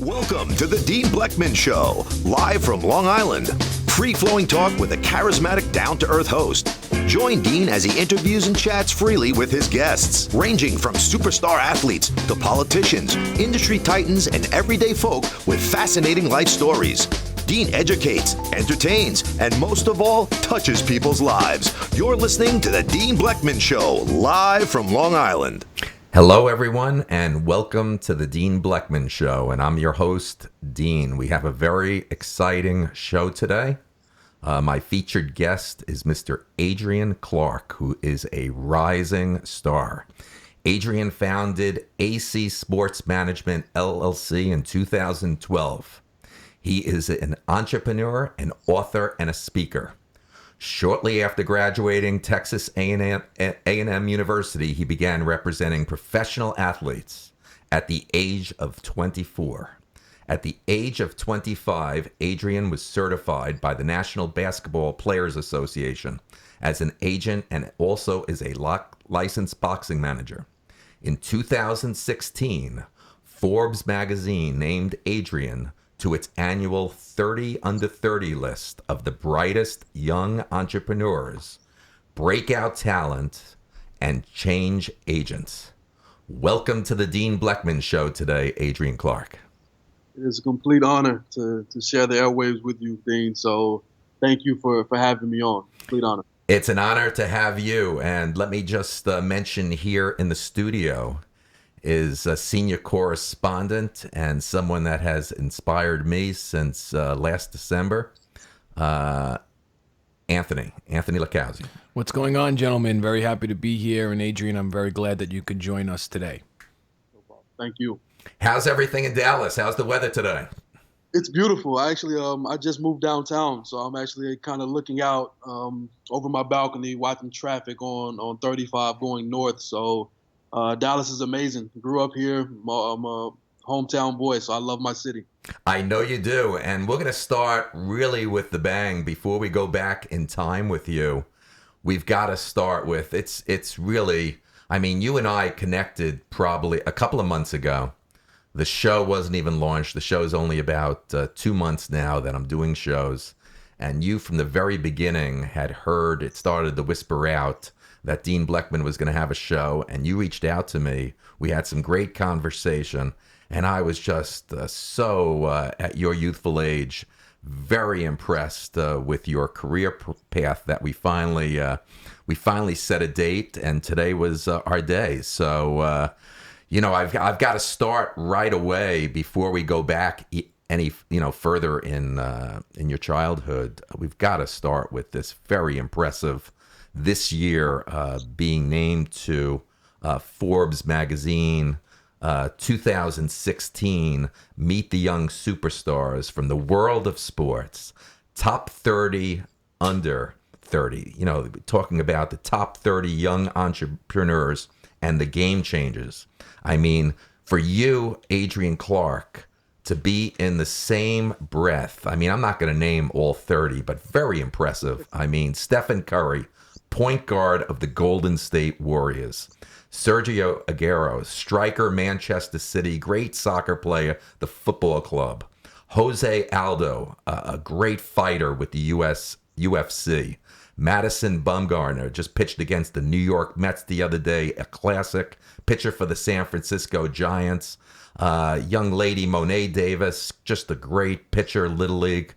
Welcome to the Dean Bleckman Show, live from Long Island. Free-flowing talk with a charismatic, down-to-earth host. Join Dean as he interviews and chats freely with his guests, ranging from superstar athletes to politicians, industry titans, and everyday folk with fascinating life stories. Dean educates, entertains, and most of all, touches people's lives. You're listening to the Dean Bleckman Show, live from Long Island. Hello, everyone, and welcome to the Dean Bleckman Show, and I'm your host, Dean. We have a very exciting show today. My featured guest is Mr. Adrian Clark, who is a rising star. Adrian founded AC Sports Management, LLC in 2012. He is an entrepreneur, an author, and a speaker. Shortly after graduating Texas A&M University, he began representing professional athletes at the age of 24. At the age of 25, Adrian was certified by the National Basketball Players Association as an agent and also as a licensed boxing manager. In 2016, Forbes magazine named Adrian to its annual 30 Under 30 list of the brightest young entrepreneurs, breakout talent, and change agents. Welcome to the Dean Bleckman Show today, Adrian Clark. It is a complete honor to share the airwaves with you, Dean. So thank you for having me on. Complete honor. It's an honor to have you. And let me just mention here in the studio is a senior correspondent and someone that has inspired me since last December, Anthony Lacazzi. What's going on, gentlemen? Very happy to be here. And Adrian, I'm very glad that you could join us today. No problem. Thank you. How's everything in Dallas? How's the weather today? It's beautiful. I just moved downtown, so I'm actually kind of looking out over my balcony, watching traffic on 35 going north. So Dallas is amazing. Grew up here. I'm a hometown boy, so I love my city. I know you do. And we're going to start really with the bang. Before we go back in time with you, we've got to start with, it's really, I mean, you and I connected probably a couple of months ago. The show wasn't even launched. The show's only about 2 months now that I'm doing shows. And you, from the very beginning, had heard, it started to whisper out that Dean Bleckman was going to have a show, and you reached out to me. We had some great conversation, and I was just at your youthful age, very impressed with your career path that we finally set a date, and today was our day. So, I've got to start right away before we go back any further in your childhood. We've got to start with this very impressive. This year, being named to Forbes magazine 2016 Meet the Young Superstars from the World of Sports, top 30 under 30. Talking about the top 30 young entrepreneurs and the game changers. I mean, for you, Adrian Clark, to be in the same breath, I mean, I'm not going to name all 30, but very impressive. I mean, Stephen Curry, point guard of the Golden State Warriors. Sergio Aguero, striker, Manchester City, great soccer player, the football club. Jose Aldo, a great fighter with the UFC. Madison Bumgarner just pitched against the New York Mets the other day, a classic. Pitcher for the San Francisco Giants. Young lady Monet Davis, just a great pitcher, Little League.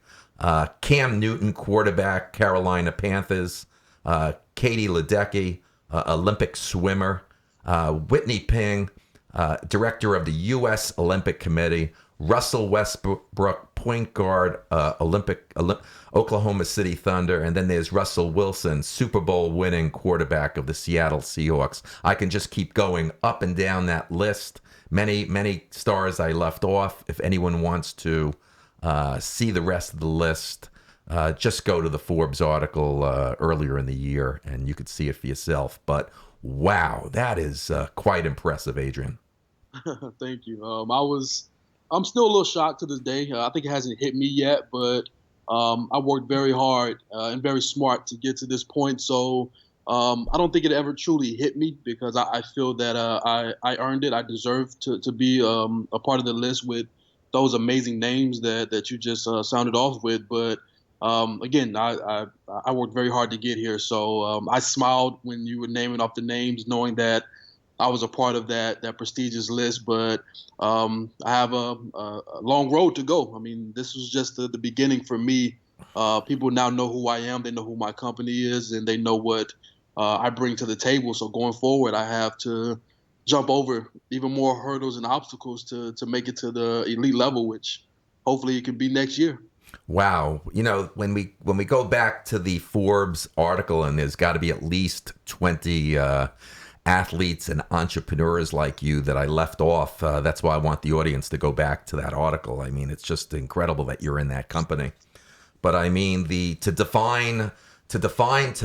Cam Newton, quarterback, Carolina Panthers. Katie Ledecky, Olympic swimmer. Whitney Ping, director of the U.S. Olympic Committee. Russell Westbrook, point guard, Oklahoma City Thunder. And then there's Russell Wilson, Super Bowl winning quarterback of the Seattle Seahawks. I can just keep going up and down that list. Many, many stars I left off. If anyone wants to see the rest of the list, just go to the Forbes article earlier in the year and you could see it for yourself. But wow, that is quite impressive, Adrian. Thank you. I'm still a little shocked to this day. I think it hasn't hit me yet, but I worked very hard and very smart to get to this point. So I don't think it ever truly hit me because I feel that I earned it. I deserve to be a part of the list with those amazing names that you just sounded off with. But again, I worked very hard to get here, so I smiled when you were naming off the names, knowing that I was a part of that prestigious list. But I have a long road to go. I mean, this was just the beginning for me. People now know who I am. They know who my company is, and they know what I bring to the table. So going forward, I have to jump over even more hurdles and obstacles to make it to the elite level, which hopefully it can be next year. Wow. When we go back to the Forbes article, and there's got to be at least 20 athletes and entrepreneurs like you that I left off. That's why I want the audience to go back to that article. I mean, it's just incredible that you're in that company. But I mean, to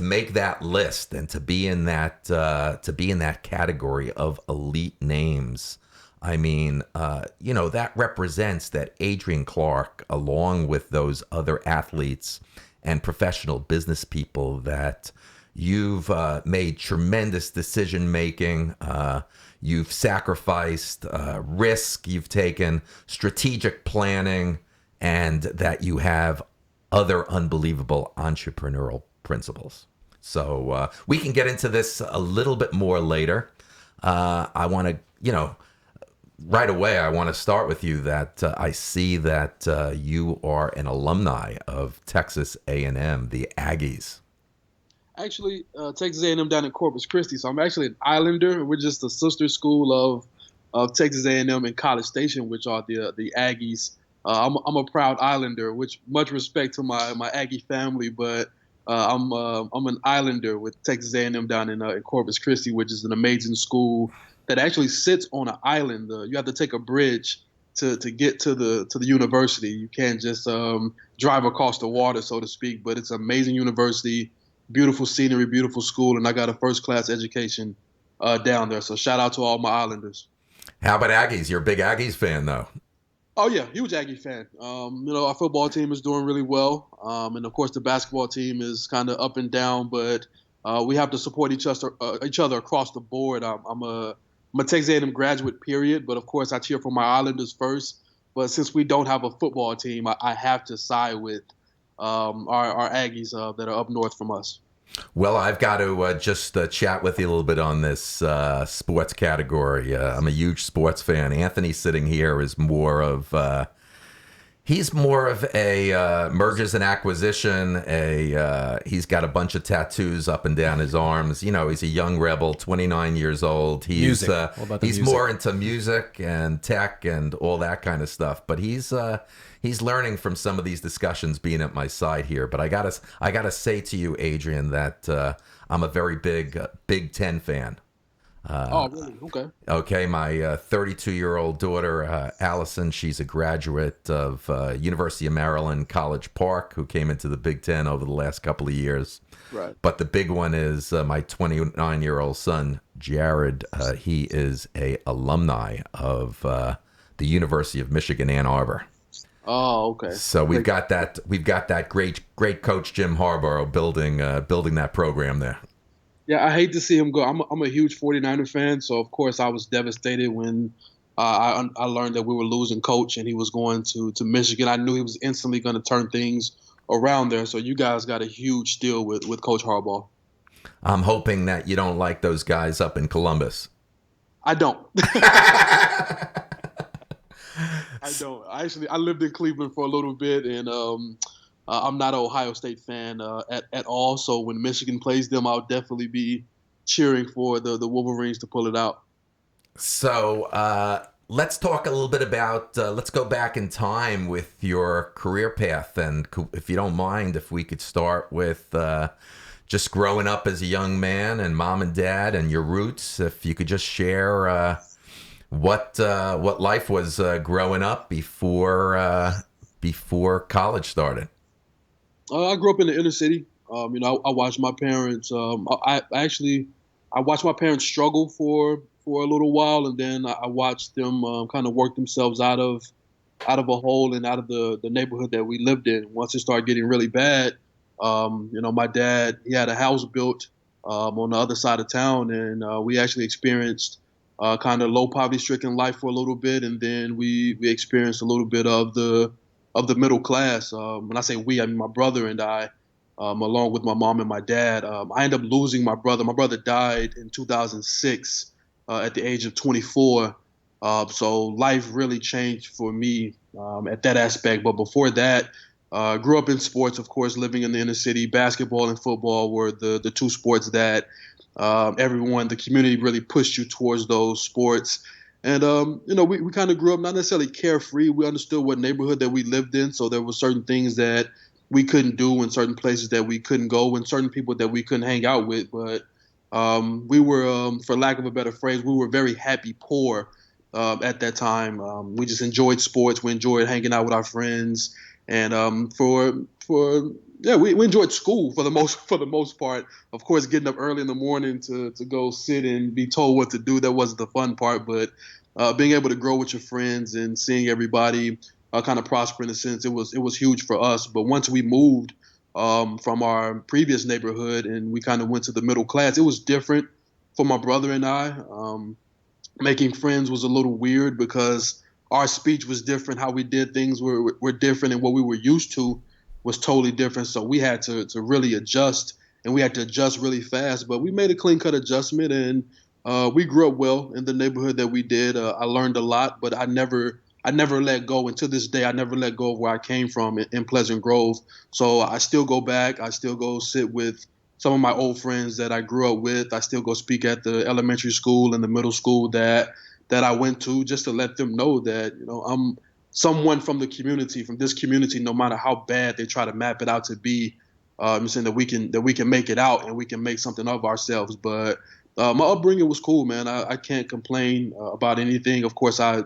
make that list and to be in that category of elite names. I mean, that represents that Adrian Clark, along with those other athletes and professional business people, that you've made tremendous decision making. You've sacrificed risk. You've taken strategic planning, and that you have other unbelievable entrepreneurial principles. So we can get into this a little bit more later. I want to, right away, I want to start with you that I see that you are an alumni of Texas A&M, the Aggies. Actually, Texas A&M down in Corpus Christi. So I'm actually an Islander. We're just a sister school of Texas A&M and College Station, which are the Aggies. I'm a proud Islander, which much respect to my Aggie family, but I'm an Islander with Texas A&M down in Corpus Christi, which is an amazing school that actually sits on an island. You have to take a bridge to get to the university. You can't just drive across the water, so to speak. But it's an amazing university, beautiful scenery, beautiful school, and I got a first-class education down there. So shout out to all my Islanders. How about Aggies? You're a big Aggies fan, though. Oh yeah, huge Aggie fan. Our football team is doing really well, and of course the basketball team is kind of up and down. But we have to support each other across the board. I'm a Texas A&M graduate, period. But of course I cheer for my Islanders first. But since we don't have a football team, I have to side with our Aggies that are up north from us. Well, I've got to just chat with you a little bit on this sports category. I'm a huge sports fan. Anthony sitting here is more of he's more of a mergers and acquisition. He's got a bunch of tattoos up and down his arms. He's a young rebel, 29 years old. He's more into music and tech and all that kind of stuff. But he's learning from some of these discussions being at my side here. But I gotta say to you, Adrian, that I'm a very big Big Ten fan. Oh, really? Okay. Okay, my 32-year-old daughter, Allison, she's a graduate of University of Maryland, College Park, who came into the Big Ten over the last couple of years. Right. But the big one is my 29-year-old son, Jared. He is a alumni of the University of Michigan, Ann Arbor. Oh, okay. So we've got that great coach Jim Harbaugh building that program there. Yeah, I hate to see him go. I'm a huge 49er fan, so of course I was devastated when I learned that we were losing coach and he was going to Michigan. I knew he was instantly going to turn things around there. So you guys got a huge steal with Coach Harbaugh. I'm hoping that you don't like those guys up in Columbus. I don't. I don't. I lived in Cleveland for a little bit, and I'm not an Ohio State fan at all. So when Michigan plays them, I'll definitely be cheering for the Wolverines to pull it out. So let's talk a little bit about, let's go back in time with your career path. And if you don't mind, if we could start with just growing up as a young man and mom and dad and your roots, if you could just share what life was growing up before college started. I grew up in the inner city. I watched my parents. I watched my parents struggle for a little while, and then I watched them kind of work themselves out of a hole and out of the neighborhood that we lived in. Once it started getting really bad, my dad, he had a house built on the other side of town, and we actually experienced kind of low poverty stricken life for a little bit, and then we experienced a little bit of the middle class. When I say we, I mean my brother and I, along with my mom and my dad. I ended up losing my brother. My brother died in 2006 at the age of 24. So life really changed for me at that aspect. But before that, grew up in sports, of course, living in the inner city. Basketball and football were the two sports that everyone, the community really pushed you towards those sports. And, we kind of grew up not necessarily carefree. We understood what neighborhood that we lived in. So there were certain things that we couldn't do and certain places that we couldn't go and certain people that we couldn't hang out with. But we were, for lack of a better phrase, we were very happy poor at that time. We just enjoyed sports. We enjoyed hanging out with our friends. And we enjoyed school for the most part. Of course, getting up early in the morning to go sit and be told what to do, that wasn't the fun part. But being able to grow with your friends and seeing everybody kind of prosper in a sense, it was huge for us. But once we moved from our previous neighborhood and we kind of went to the middle class, it was different for my brother and I. Making friends was a little weird because our speech was different. How we did things were different, and what we were used to was totally different. So we had to really adjust, and we had to adjust really fast. But we made a clean cut adjustment, and we grew up well in the neighborhood that we did. I learned a lot, but I never let go. And to this day, I never let go of where I came from in Pleasant Grove. So I still go back. I still go sit with some of my old friends that I grew up with. I still go speak at the elementary school and the middle school that I went to, just to let them know that, I'm someone from the community, from this community, no matter how bad they try to map it out to be. I'm saying that we can make it out and we can make something of ourselves. But my upbringing was cool, man. I can't complain about anything. Of course, I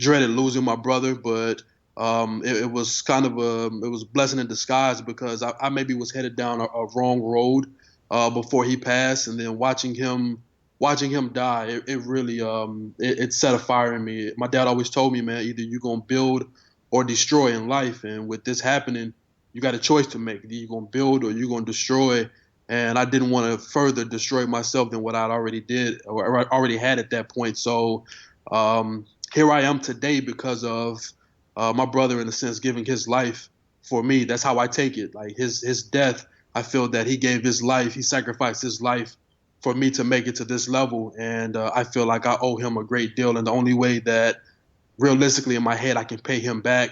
dreaded losing my brother, but it was kind of it was a blessing in disguise because I maybe was headed down a wrong road before he passed, and then watching him die, it really it set a fire in me. My dad always told me, man, either you're gonna build or destroy in life, and with this happening, you got a choice to make. Either you're gonna build or you're gonna destroy. And I didn't want to further destroy myself than what I'd already did or already had at that point. So here I am today because of my brother, in a sense, giving his life for me. That's how I take it. Like his death, I feel that he gave his life, he sacrificed his life for me to make it to this level. And I feel like I owe him a great deal. And the only way that realistically in my head I can pay him back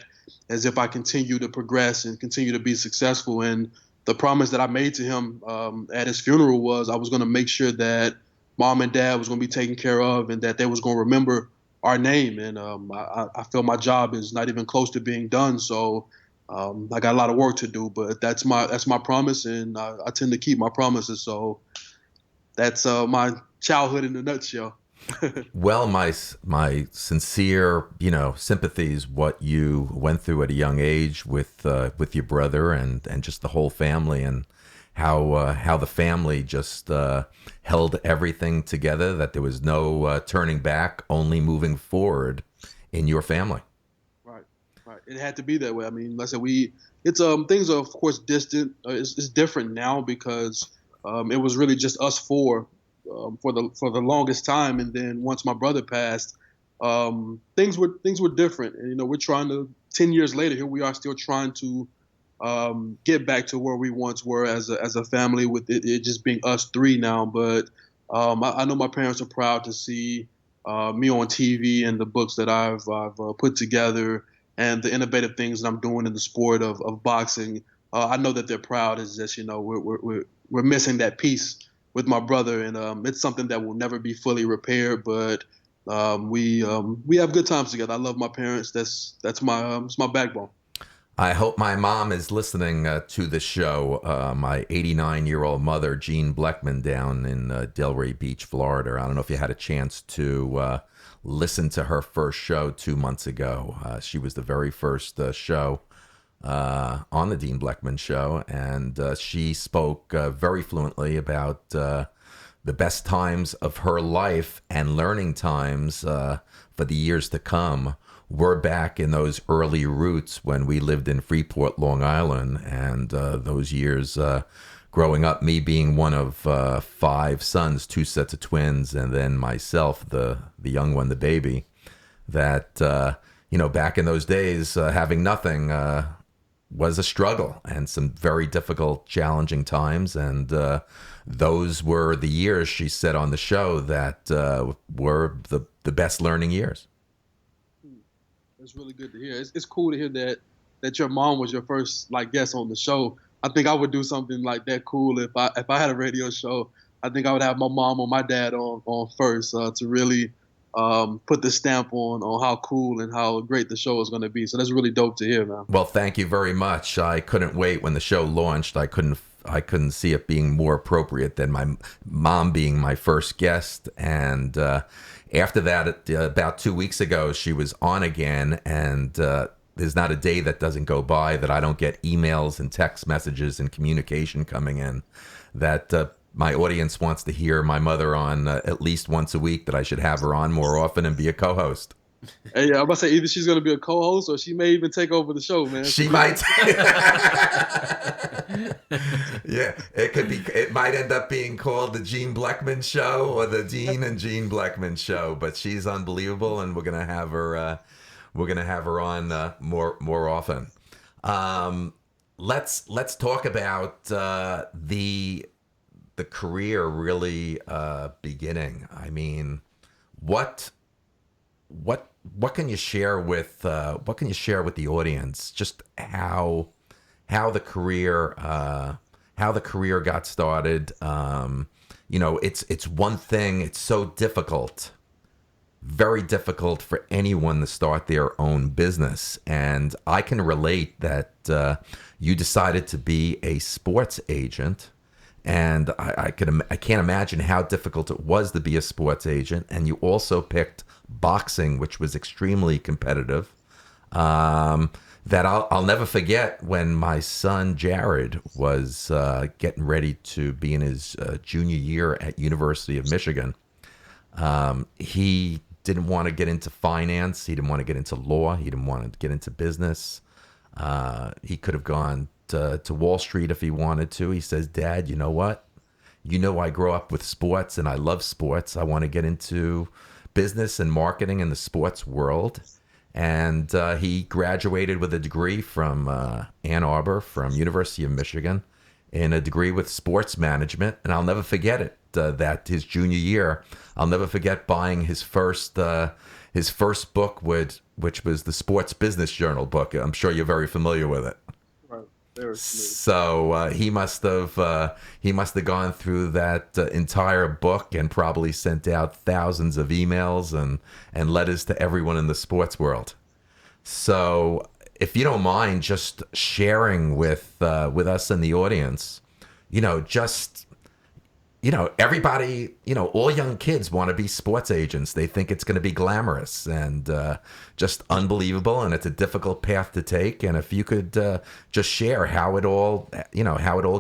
is if I continue to progress and continue to be successful. And the promise that I made to him at his funeral was I was going to make sure that mom and dad was going to be taken care of and that they was going to remember our name. And I feel my job is not even close to being done. So I got a lot of work to do, but that's my promise, and I tend to keep my promises. So that's my childhood in a nutshell. Well, my sincere, sympathies what you went through at a young age with your brother and just the whole family, and how the family just held everything together, that there was no turning back, only moving forward in your family. Right. It had to be that way. I mean, like I said, it's things are of course distant. It's different now because it was really just us four for the longest time, and then once my brother passed, things were different. And we're trying to 10 years later, here we are still trying to get back to where we once were as a family, with it just being us three now. But I know my parents are proud to see me on TV and the books that I've put together and the innovative things that I'm doing in the sport of boxing. I know that they're proud. It's just we're missing that piece with my brother, and it's something that will never be fully repaired. But we have good times together. I love my parents. That's my backbone. I hope my mom is listening to the show. My 89-year-old mother, Jean Bleckman, down in Delray Beach, Florida. I don't know if you had a chance to listen to her first show 2 months ago. She was the very first show on the Dean Bleckman Show, and she spoke very fluently about the best times of her life and learning times for the years to come. We're back in those early roots when we lived in Freeport, Long Island, and those years growing up, me being one of 5 sons, 2 sets of twins, and then myself, the young one, the baby, that, back in those days, having nothing was a struggle and some very difficult, challenging times. And those were the years, she said on the show, that were the best learning years. That's really good to hear. It's cool to hear that your mom was your first guest on the show. I think I would do something like that cool if I had a radio show. I think I would have my mom or my dad on first to really put the stamp on how cool and how great the show is going to be. So that's really dope to hear, man. Well, thank you very much. I couldn't wait when the show launched. I couldn't see it being more appropriate than my mom being my first guest. And after that, about 2 weeks ago, she was on again, and there's not a day that doesn't go by that I don't get emails and text messages and communication coming in that my audience wants to hear my mother on at least once a week, that I should have her on more often and be a co-host. Hey, yeah, I'm about to say either she's going to be a co-host or she may even take over the show, man. She might. Yeah, it could be. It might end up being called the Gene Bleckman Show or the Dean and Gene Bleckman Show. But she's unbelievable, and we're gonna have her. We're gonna have her on more often. Let's talk about the career really beginning. I mean, what can you share with the audience? Just how the career got started. It's one thing. It's so difficult, very difficult for anyone to start their own business, and I can relate that you decided to be a sports agent. And I can't imagine how difficult it was to be a sports agent. And you also picked boxing, which was extremely competitive. That I'll never forget when my son Jared was getting ready to be in his junior year at University of Michigan. He didn't want to get into finance. He didn't want to get into law. He didn't want to get into business. He could have gone to Wall Street if he wanted to. He says, "Dad, you know what? I grew up with sports and I love sports. I want to get into business and marketing in the sports world." And he graduated with a degree from Ann Arbor, from University of Michigan, in a degree with sports management. And I'll never forget it, that his junior year, I'll never forget buying his first book, which was the Sports Business Journal book. I'm sure you're very familiar with it. So he must have gone through that entire book and probably sent out thousands of emails and letters to everyone in the sports world. So if you don't mind just sharing with us and the audience, everybody, all young kids want to be sports agents. They think it's going to be glamorous and just unbelievable, and it's a difficult path to take. And if you could just share how it all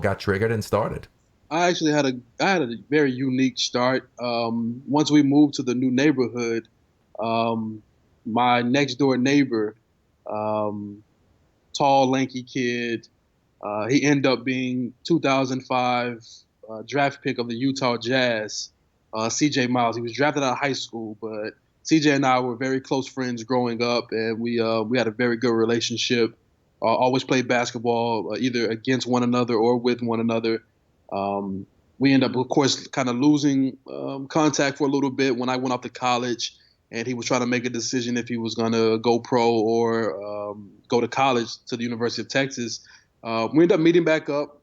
got triggered and started. I actually had a very unique start. Once we moved to the new neighborhood, my next door neighbor, tall, lanky kid, he ended up being 2005 draft pick of the Utah Jazz, C.J. Miles. He was drafted out of high school, but C.J. and I were very close friends growing up, and we had a very good relationship. Always played basketball either against one another or with one another. We ended up, of course, kind of losing contact for a little bit when I went off to college, and he was trying to make a decision if he was going to go pro or go to college to the University of Texas. We ended up meeting back up.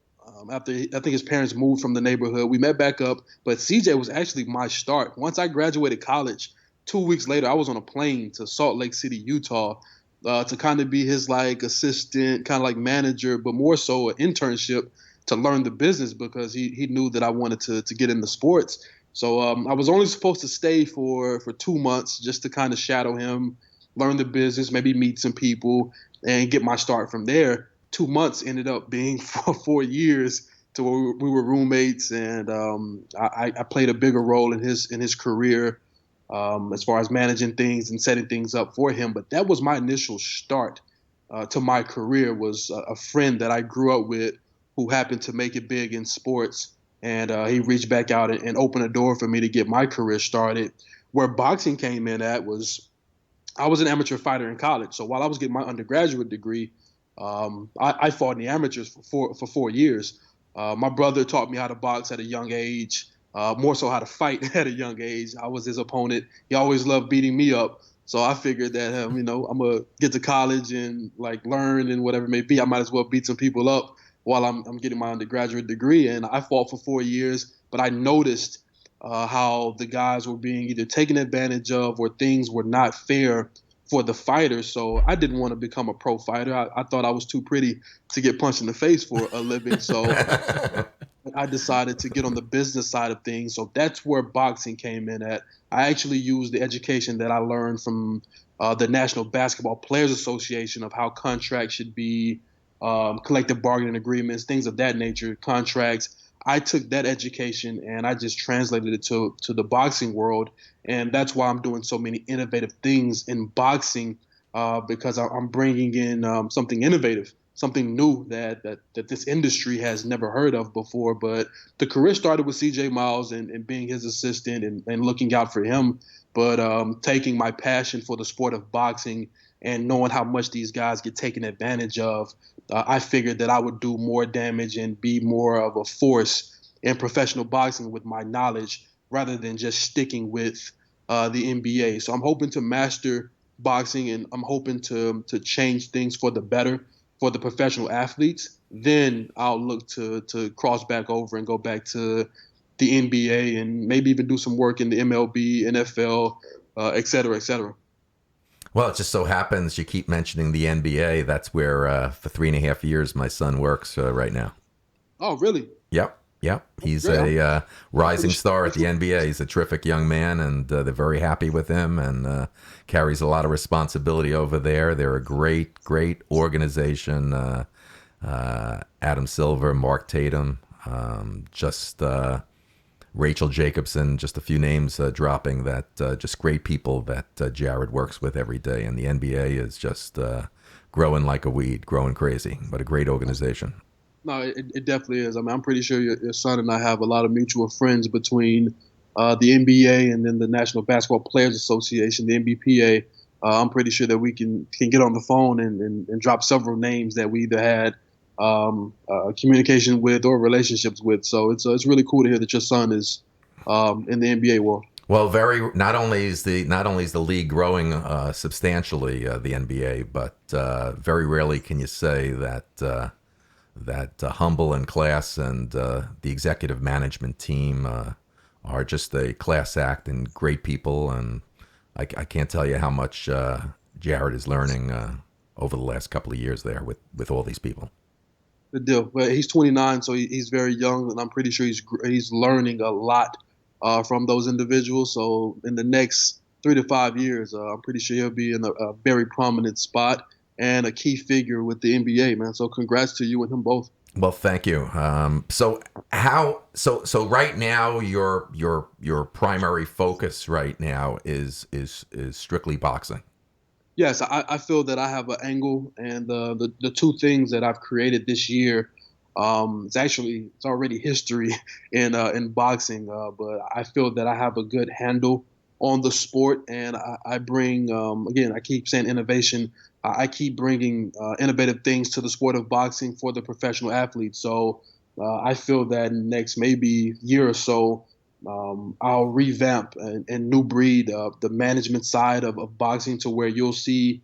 After I think his parents moved from the neighborhood, we met back up. But CJ was actually my start. Once I graduated college, 2 weeks later, I was on a plane to Salt Lake City, Utah, to kind of be his assistant, kind of manager, but more so an internship to learn the business because he knew that I wanted to get into sports. So I was only supposed to stay for 2 months just to kind of shadow him, learn the business, maybe meet some people, and get my start from there. 2 months ended up being 4 years to where we were roommates, and I played a bigger role in his career as far as managing things and setting things up for him. But that was my initial start to my career, was a friend that I grew up with who happened to make it big in sports. And he reached back out and opened a door for me to get my career started. Where boxing came in at was I was an amateur fighter in college. So while I was getting my undergraduate degree, I fought in the amateurs for 4 years. My brother taught me how to box at a young age, more so how to fight at a young age. I was his opponent. He always loved beating me up. So I figured that, I'm going to get to college and like learn and whatever it may be. I might as well beat some people up while I'm getting my undergraduate degree. And I fought for 4 years, but I noticed how the guys were being either taken advantage of or things were not fair for the fighters. So I didn't want to become a pro fighter. I thought I was too pretty to get punched in the face for a living. So I decided to get on the business side of things. So that's where boxing came in at. I actually used the education that I learned from the National Basketball Players Association of how contracts should be, collective bargaining agreements, things of that nature, contracts. I took that education and I just translated it to the boxing world. And that's why I'm doing so many innovative things in boxing, because I'm bringing in something innovative, something new that this industry has never heard of before. But the career started with CJ Miles and being his assistant and looking out for him. But taking my passion for the sport of boxing and knowing how much these guys get taken advantage of, I figured that I would do more damage and be more of a force in professional boxing with my knowledge rather than just sticking with the NBA. So I'm hoping to master boxing and I'm hoping to change things for the better for the professional athletes. Then I'll look to cross back over and go back to the NBA and maybe even do some work in the MLB, NFL, et cetera, et cetera. Well, it just so happens you keep mentioning the NBA. That's where for 3.5 years my son works right now. Oh, really? Yep. He's a rising star at the NBA. He's a terrific young man, and they're very happy with him and carries a lot of responsibility over there. They're a great organization. Adam Silver, Mark Tatum, Rachel Jacobson, just a few names dropping that just great people that Jared works with every day. And the NBA is just growing like a weed, growing crazy, but a great organization. No, it definitely is. I mean, I'm pretty sure your son and I have a lot of mutual friends between the NBA and then the National Basketball Players Association, the NBPA. I'm pretty sure that we can get on the phone and drop several names that we either had communication with or relationships with. So it's really cool to hear that your son is in the NBA world. Well, not only is the league growing substantially, the NBA, but very rarely can you say that Humble and Class and the executive management team are just a class act and great people. And I can't tell you how much Jared is learning over the last couple of years there with all these people. Good deal. But he's 29, so he's very young, and I'm pretty sure he's learning a lot from those individuals. So in the next 3 to 5 years, I'm pretty sure he'll be in a very prominent spot and a key figure with the NBA, man. So congrats to you and him both. Well, thank you. So right now your primary focus right now is strictly boxing. Yes, I feel that I have an angle, and the two things that I've created this year, it's already history in boxing, but I feel that I have a good handle on the sport, and I bring again, I keep saying innovation. I keep bringing innovative things to the sport of boxing for the professional athletes. So I feel that in the next maybe year or so, I'll revamp and new breed the management side of boxing to where you'll see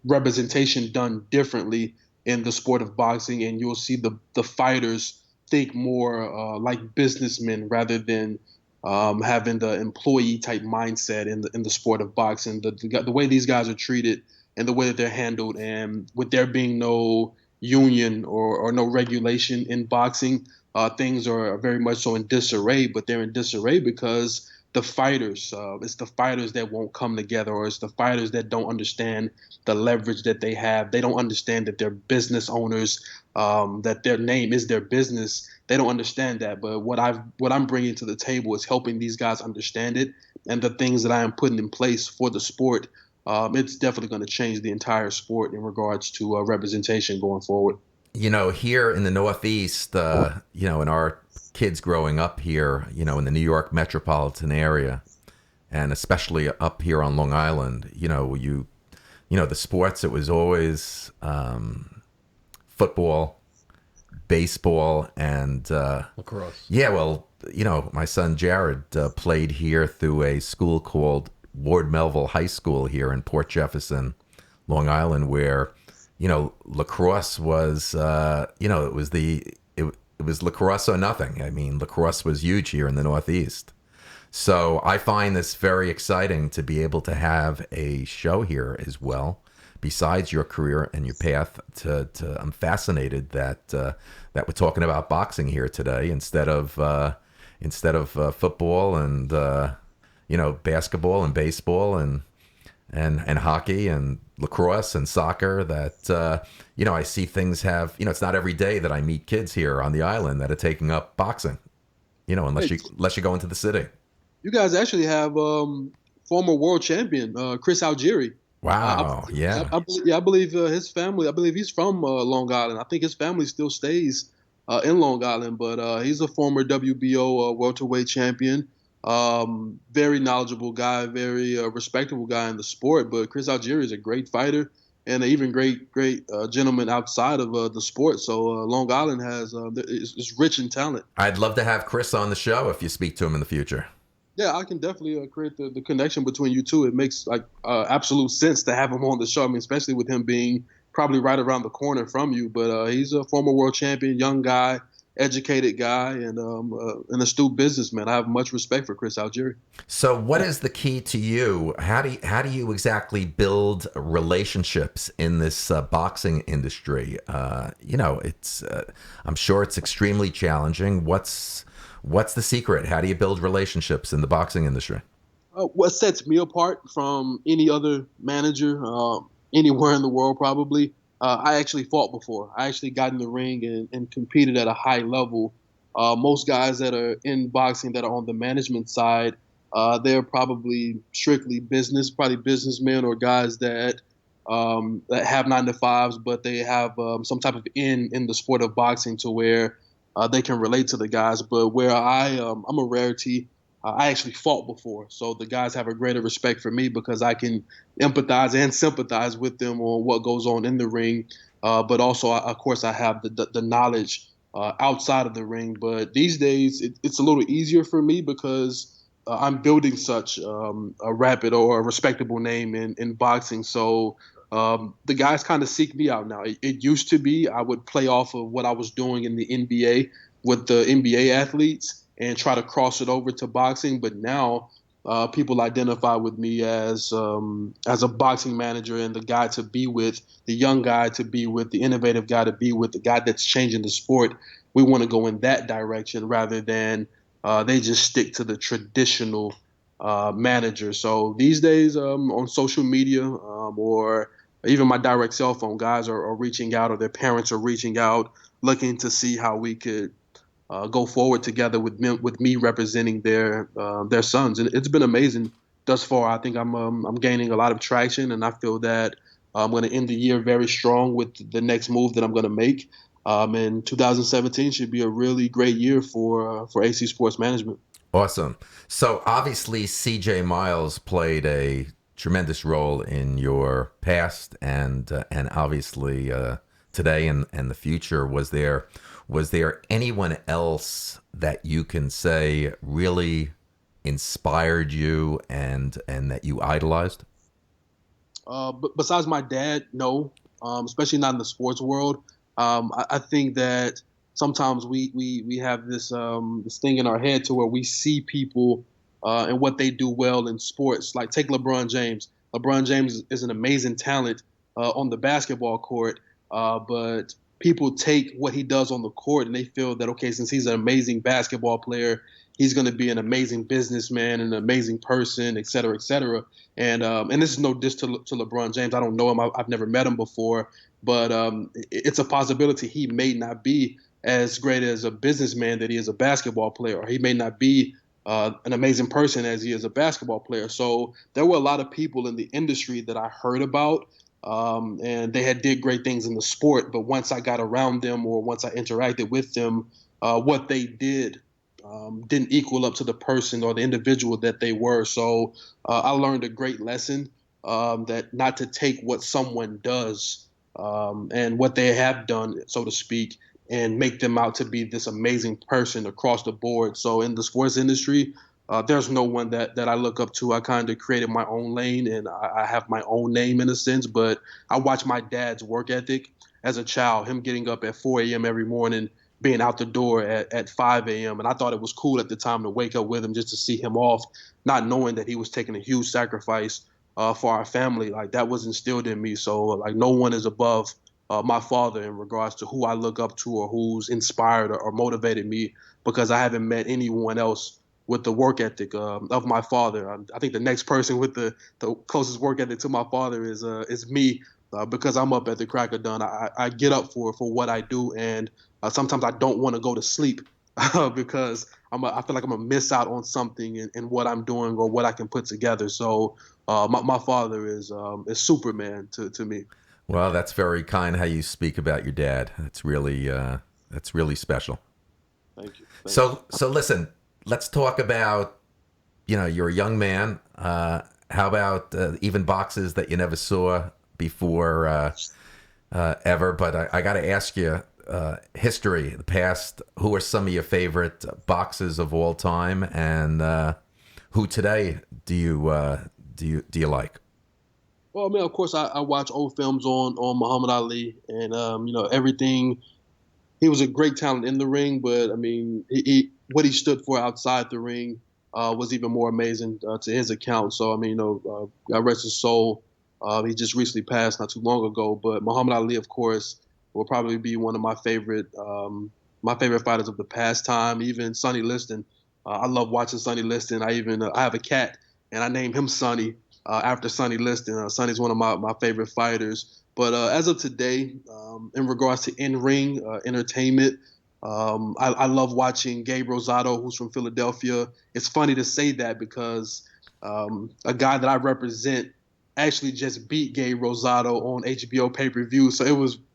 representation done differently in the sport of boxing, and you'll see the fighters think more like businessmen rather than having the employee type mindset in the sport of boxing. The way these guys are treated and the way that they're handled, and with there being no union or no regulation in boxing, things are very much so in disarray. But they're in disarray because it's the fighters that won't come together, or it's the fighters that don't understand the leverage that they have. They don't understand that they're business owners, that their name is their business. They don't understand that. But what I'm bringing to the table is helping these guys understand it, and the things that I am putting in place for the sport. It's definitely going to change the entire sport in regards to representation going forward. Here in the Northeast, in our kids growing up here, in the New York metropolitan area, and especially up here on Long Island, the sports, it was always football, baseball, and Lacrosse. yeah, well, my son Jared played here through a school called Ward Melville High School here in Port Jefferson, Long Island, where lacrosse was it was lacrosse or nothing. I mean, lacrosse was huge here in the Northeast. So I find this very exciting to be able to have a show here as well. Besides your career and your path, I'm fascinated that we're talking about boxing here today instead of football and basketball and baseball and hockey and lacrosse and soccer. That I see things have. It's not every day that I meet kids here on the island that are taking up boxing. Unless you go into the city. You guys actually have former world champion Chris Algieri. Wow. Yeah. I believe his family. I believe he's from Long Island. I think his family still stays in Long Island, but he's a former WBO welterweight champion. Very knowledgeable guy, very respectable guy in the sport. But Chris Algieri is a great fighter and an even great gentleman outside of the sport. So Long Island is rich in talent. I'd love to have Chris on the show if you speak to him in the future. Yeah, I can definitely create the connection between you two. It makes absolute sense to have him on the show. I mean, especially with him being probably right around the corner from you. But he's a former world champion, young guy, educated guy, and an astute businessman. I have much respect for Chris Algieri. So, what is the key to you? How do you exactly build relationships in this boxing industry? It's I'm sure it's extremely challenging. What's the secret? How do you build relationships in the boxing industry? What sets me apart from any other manager anywhere in the world, probably, I actually fought before. I actually got in the ring and competed at a high level. Most guys that are in boxing that are on the management side, they're probably strictly probably businessmen or guys that have 9 to 5s, but they have some type of in the sport of boxing to where they can relate to the guys. But where I'm a rarity. I actually fought before, so the guys have a greater respect for me because I can empathize and sympathize with them on what goes on in the ring. But also, of course, I have the knowledge outside of the ring. But these days, it's a little easier for me because I'm building such a rapid or a respectable name in boxing. So the guys kind of seek me out now. It used to be I would play off of what I was doing in the NBA with the NBA athletes and try to cross it over to boxing. But now people identify with me as a boxing manager and the guy to be with, the young guy to be with, the innovative guy to be with, the guy that's changing the sport. We want to go in that direction rather than they just stick to the traditional manager. So these days on social media or even my direct cell phone, guys are reaching out or their parents are reaching out looking to see how we could go forward together with me representing their sons, and it's been amazing thus far. I think I'm gaining a lot of traction, and I feel that I'm going to end the year very strong with the next move that I'm going to make. And 2017 should be a really great year for AC Sports Management. Awesome. So obviously, C.J. Miles played a tremendous role in your past, and obviously today and the future. Was there anyone else that you can say really inspired you and that you idolized? But besides my dad, no, especially not in the sports world. I think that sometimes we have this thing in our head to where we see people and what they do well in sports. Like take LeBron James. LeBron James is an amazing talent on the basketball court, but people take what he does on the court and they feel that, okay, since he's an amazing basketball player, he's going to be an amazing businessman, an amazing person, et cetera, et cetera. And this is no diss to LeBron James. I don't know him. I've never met him before, but it's a possibility he may not be as great as a businessman that he is a basketball player, or he may not be an amazing person as he is a basketball player. So there were a lot of people in the industry that I heard about and they had did great things in the sport. But once I got around them or once I interacted with them, what they did didn't equal up to the person or the individual that they were. So I learned a great lesson that not to take what someone does and what they have done, so to speak, and make them out to be this amazing person across the board. So in the sports industry, there's no one that I look up to. I kind of created my own lane and I have my own name in a sense, but I watch my dad's work ethic as a child, him getting up at 4 a.m. every morning, being out the door at 5 a.m. And I thought it was cool at the time to wake up with him just to see him off, not knowing that he was taking a huge sacrifice for our family. Like that was instilled in me. So like no one is above my father in regards to who I look up to or who's inspired or motivated me, because I haven't met anyone else with the work ethic of my father. I think the next person with the closest work ethic to my father is me, because I'm up at the crack of dawn. I get up for what I do, and sometimes I don't want to go to sleep because I feel like I'm gonna miss out on something in what I'm doing or what I can put together. So my father is Superman to me. Well, that's very kind how you speak about your dad. That's really special. Thank you. So listen, let's talk about, you're a young man. How about even boxes that you never saw before ever? But I got to ask you, history, the past. Who are some of your favorite boxers of all time, and who today do you like? Well, I mean, of course, I watch old films on Muhammad Ali, and everything. He was a great talent in the ring, but I mean, what he stood for outside the ring was even more amazing to his account. So I mean, God rest his soul. He just recently passed not too long ago. But Muhammad Ali, of course, will probably be one of my favorite fighters of the past time. Even Sonny Liston, I love watching Sonny Liston. I have a cat, and I named him Sonny after Sonny Liston. Sonny's one of my favorite fighters. But as of today, in regards to in-ring entertainment, I love watching Gabe Rosado, who's from Philadelphia. It's funny to say that because a guy that I represent actually just beat Gabe Rosado on HBO pay-per-view. So it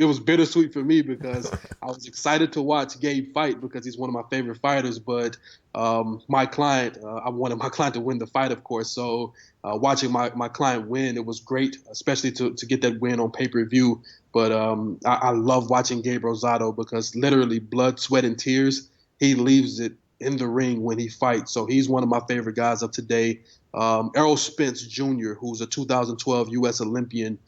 was bittersweet for me because I was excited to watch Gabe fight because he's one of my favorite fighters. But my client, I wanted my client to win the fight, of course. So watching my client win, it was great, especially to get that win on pay-per-view. But I love watching Gabe Rosado because literally blood, sweat, and tears, he leaves it in the ring when he fights. So he's one of my favorite guys of today. Errol Spence Jr., who's a 2012 U.S. Olympian,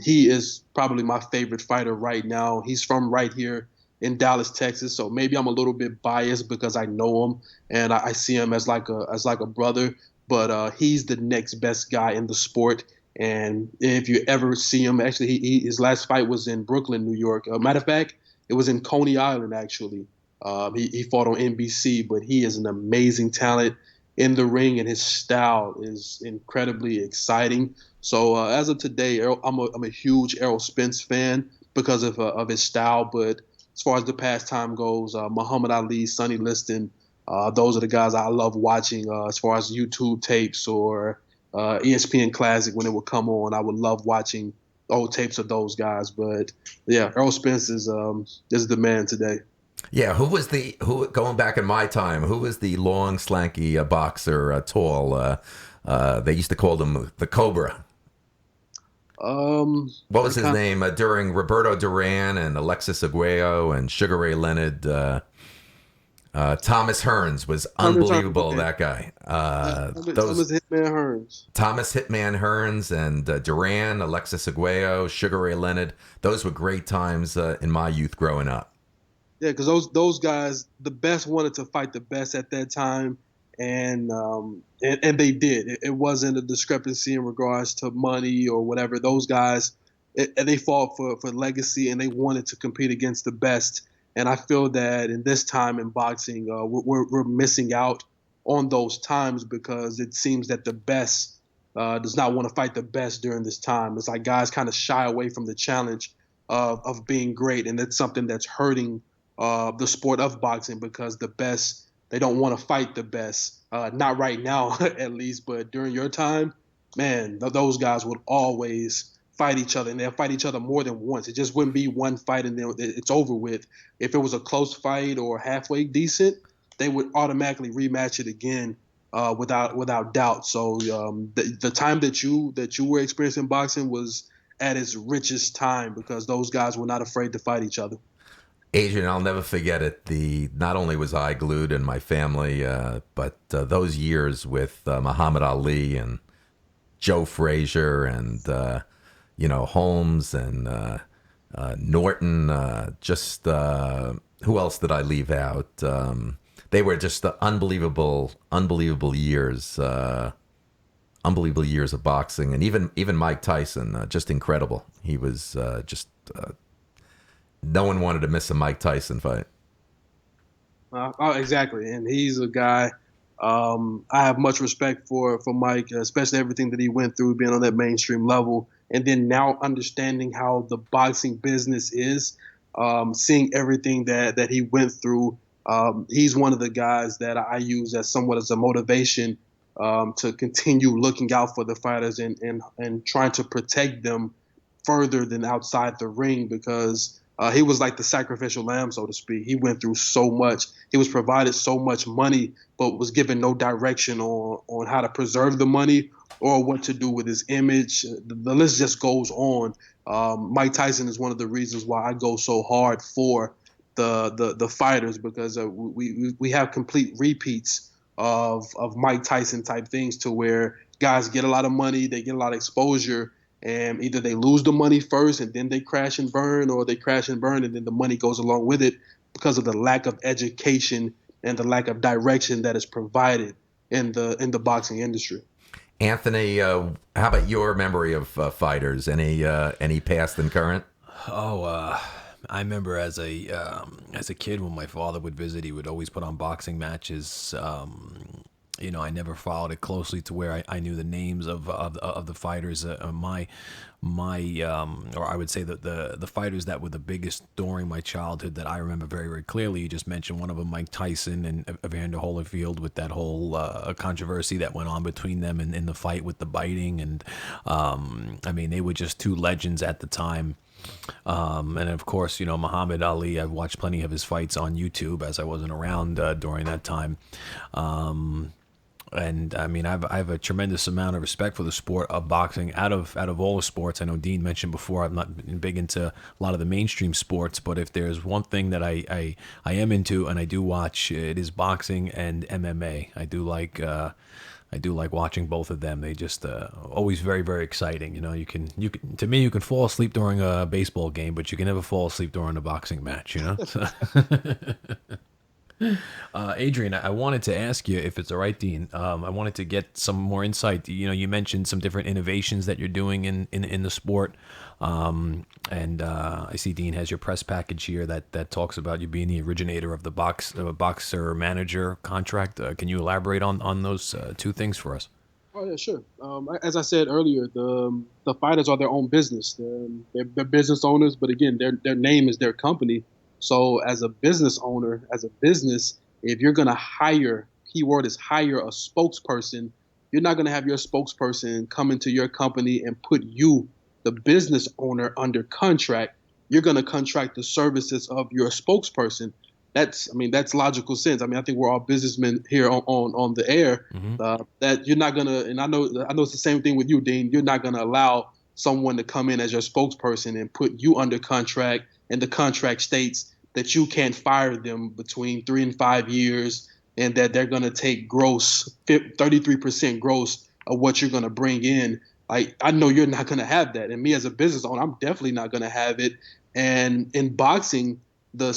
he is probably my favorite fighter right now. He's from right here in Dallas, Texas. So maybe I'm a little bit biased because I know him and I see him as like a brother. But he's the next best guy in the sport. And if you ever see him, actually, his last fight was in Brooklyn, New York. Matter of fact, it was in Coney Island, actually. He fought on NBC, but he is an amazing talent in the ring, and his style is incredibly exciting. So as of today, I'm a huge Errol Spence fan because of his style. But as far as the pastime goes, Muhammad Ali, Sonny Liston, those are the guys I love watching. As far as YouTube tapes or ESPN Classic, when it would come on, I would love watching old tapes of those guys. But yeah, Errol Spence is the man today. Yeah, who going back in my time? Who was the long, slanky boxer, tall? They used to call him the Cobra. What was his name during Roberto Duran and Alexis Arguello and Sugar Ray Leonard? Thomas Hearns was unbelievable. Okay. That guy. Thomas Hitman Hearns. Thomas Hitman Hearns and Duran, Alexis Arguello, Sugar Ray Leonard. Those were great times in my youth growing up. Yeah, because those guys, the best wanted to fight the best at that time, and they did. It wasn't a discrepancy in regards to money or whatever. Those guys, they fought for legacy, and they wanted to compete against the best. And I feel that in this time in boxing, we're missing out on those times because it seems that the best does not want to fight the best during this time. It's like guys kind of shy away from the challenge of being great, and it's something that's hurting the sport of boxing because the best, they don't want to fight the best. Not right now, at least, but during your time, man, those guys would always fight each other, and they'll fight each other more than once. It just wouldn't be one fight and then it's over with. If it was a close fight or halfway decent, they would automatically rematch it again without doubt. So the time that you were experiencing boxing was at its richest time because those guys were not afraid to fight each other. Adrian, I'll never forget it. Not only was I glued and my family, but those years with Muhammad Ali and Joe Frazier and Holmes and Norton. Who else did I leave out? They were just unbelievable years. Unbelievable years of boxing, and even Mike Tyson, just incredible. He was no one wanted to miss a Mike Tyson fight. Exactly, and he's a guy I have much respect for Mike, especially everything that he went through, being on that mainstream level, and then now understanding how the boxing business is, seeing everything that he went through. He's one of the guys that I use as somewhat as a motivation to continue looking out for the fighters and trying to protect them further than outside the ring because he was like the sacrificial lamb, so to speak. He went through so much. He was provided so much money, but was given no direction on how to preserve the money or what to do with his image. The list just goes on. Mike Tyson is one of the reasons why I go so hard for the fighters because we have complete repeats of Mike Tyson type things to where guys get a lot of money, they get a lot of exposure, and either they lose the money first and then they crash and burn, or they crash and burn and then the money goes along with it because of the lack of education and the lack of direction that is provided in the boxing industry. Anthony, how about your memory of fighters? Any past and current? I remember as a kid when my father would visit, he would always put on boxing matches. I never followed it closely to where I knew the names of the fighters. Or I would say that the fighters that were the biggest during my childhood that I remember very, very clearly. You just mentioned one of them, Mike Tyson and Evander Holyfield, with that whole controversy that went on between them in the fight with the biting. And they were just two legends at the time. And of course, Muhammad Ali, I've watched plenty of his fights on YouTube as I wasn't around during that time. And I have a tremendous amount of respect for the sport of boxing out of all the sports. I know Dean mentioned before, I'm not been big into a lot of the mainstream sports, but if there's one thing that I am into and I do watch, it is boxing and MMA. I do like watching both of them. They just always very, very exciting. You can to me, you can fall asleep during a baseball game, but you can never fall asleep during a boxing match. Adrian, I wanted to ask you, if it's all right, Dean. I wanted to get some more insight. You mentioned some different innovations that you're doing in the sport. I see Dean has your press package here that talks about you being the originator of the boxer manager contract. Can you elaborate on those two things for us? Oh yeah, sure. As I said earlier, the fighters are their own business. They're business owners, but again, their name is their company. So as a business owner, as a business, if you're gonna hire, keyword is hire, a spokesperson, you're not gonna have your spokesperson come into your company and put you, the business owner, under contract. You're gonna contract the services of your spokesperson. That's logical sense. I think we're all businessmen here on the air. Mm-hmm. That you're not gonna, and I know it's the same thing with you, Dean. You're not gonna allow someone to come in as your spokesperson and put you under contract, and the contract states that you can't fire them between 3 and 5 years, and that they're gonna take 33% gross of what you're gonna bring in. I know you're not gonna have that, and me as a business owner, I'm definitely not gonna have it. And in boxing, the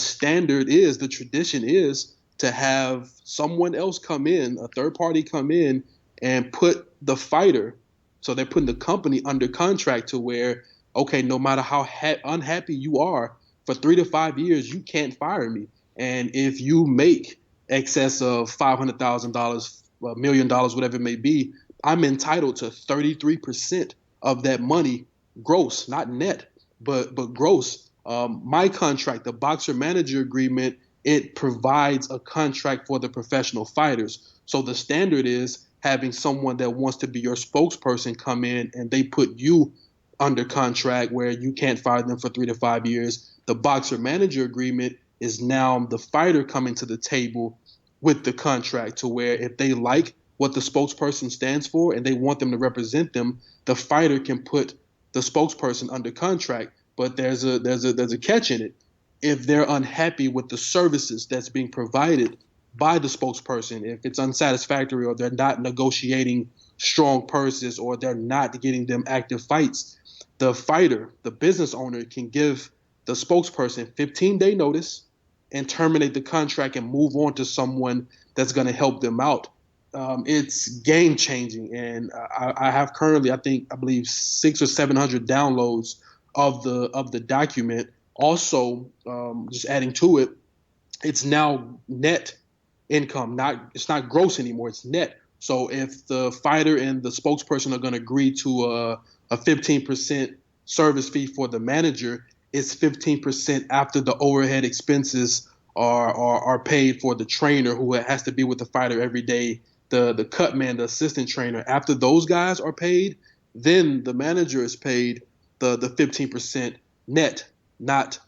tradition is to have someone else come in, a third party come in and put the fighter, so they're putting the company under contract to where, okay, no matter how unhappy you are, for 3 to 5 years, you can't fire me. And if you make excess of $500,000, $1 million, whatever it may be, I'm entitled to 33% of that money, gross, not net, but gross. My contract, the boxer manager agreement, it provides a contract for the professional fighters. So the standard is having someone that wants to be your spokesperson come in and they put you under contract where you can't fire them for 3 to 5 years. The boxer manager agreement is now the fighter coming to the table with the contract to where if they like what the spokesperson stands for and they want them to represent them, the fighter can put the spokesperson under contract. But there's a catch in it. If they're unhappy with the services that's being provided by the spokesperson, if it's unsatisfactory or they're not negotiating strong purses or they're not getting them active fights, the fighter, the business owner, can give the spokesperson 15-day notice and terminate the contract and move on to someone that's going to help them out. It's game changing, and I have currently, I believe, 600 or 700 downloads of the document. Also, just adding to it, it's now net income. It's not gross anymore. It's net. So if the fighter and the spokesperson are going to agree to a 15% service fee for the manager, it's 15% after the overhead expenses are paid for the trainer who has to be with the fighter every day, the cut man, the assistant trainer. After those guys are paid, then the manager is paid the 15% net, not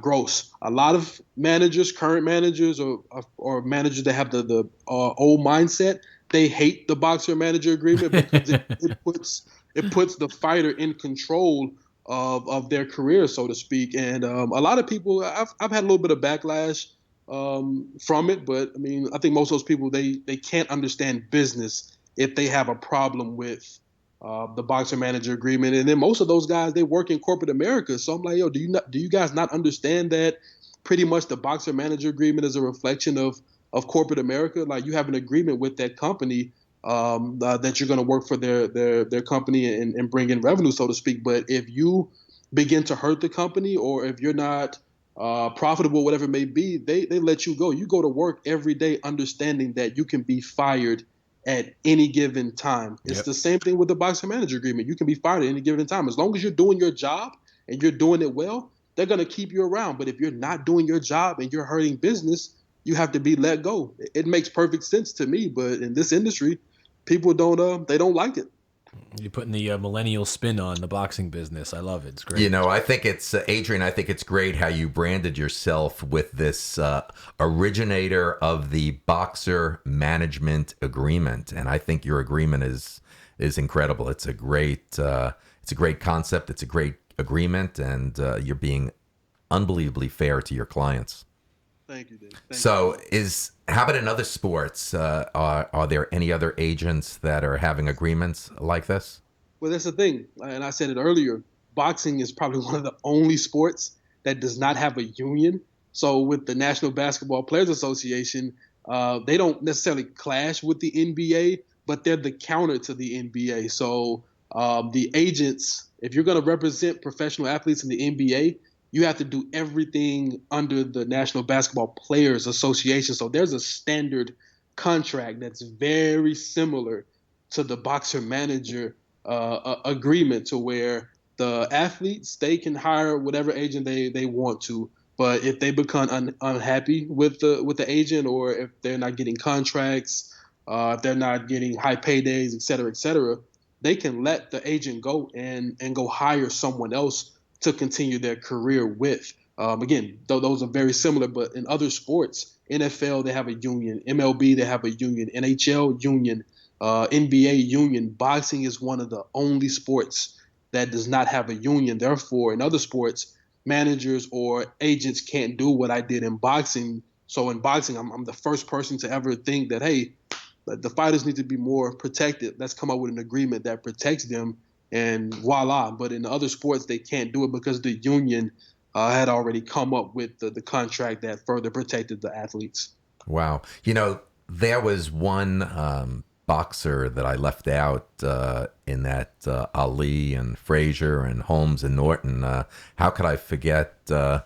gross. A lot of managers, current managers, or managers that have the old mindset, they hate the boxer manager agreement because it puts the fighter in control of their career, so to speak. And a lot of people, I've had a little bit of backlash from it, but I mean, I think most of those people they can't understand business if they have a problem with the boxer manager agreement. And then most of those guys, they work in corporate America. So I'm like, yo, do you guys not understand that pretty much the boxer manager agreement is a reflection of corporate America? Like, you have an agreement with that company that you're going to work for their company and bring in revenue, so to speak. But if you begin to hurt the company, or if you're not profitable, whatever it may be, they let you go. You go to work every day understanding that you can be fired at any given time. It's the same thing with the boxer manager agreement. You can be fired at any given time. As long as you're doing your job and you're doing it well, they're going to keep you around. But if you're not doing your job and you're hurting business, you have to be let go. It makes perfect sense to me. But in this industry, people don't like it. You're putting the millennial spin on the boxing business. I love it. It's great. You know, I think it's, Adrian, I think it's great how you branded yourself with this originator of the boxer management agreement. And I think your agreement is incredible. It's a great concept. It's a great agreement. And you're being unbelievably fair to your clients. Thank you, Dave. How about in other sports? Are there any other agents that are having agreements like this? Well, that's the thing, and I said it earlier. Boxing is probably one of the only sports that does not have a union. So with the National Basketball Players Association, they don't necessarily clash with the NBA, but they're the counter to the NBA. So the agents, if you're going to represent professional athletes in the NBA, you have to do everything under the National Basketball Players Association. So there's a standard contract that's very similar to the boxer manager agreement, to where the athletes, they can hire whatever agent they want to. But if they become unhappy with the agent, or if they're not getting contracts, if they're not getting high paydays, et cetera, they can let the agent go and go hire someone else to continue their career with. Again, those are very similar, but in other sports, NFL, they have a union. MLB, they have a union. NHL, union. NBA, union. Boxing is one of the only sports that does not have a union. Therefore, in other sports, managers or agents can't do what I did in boxing. So in boxing, I'm the first person to ever think that, hey, the fighters need to be more protected. Let's come up with an agreement that protects them, and voila. But in other sports, they can't do it because the union had already come up with the contract that further protected the athletes. Wow. You know, there was one boxer that I left out in that Ali and Frazier and Holmes and Norton. How could I forget the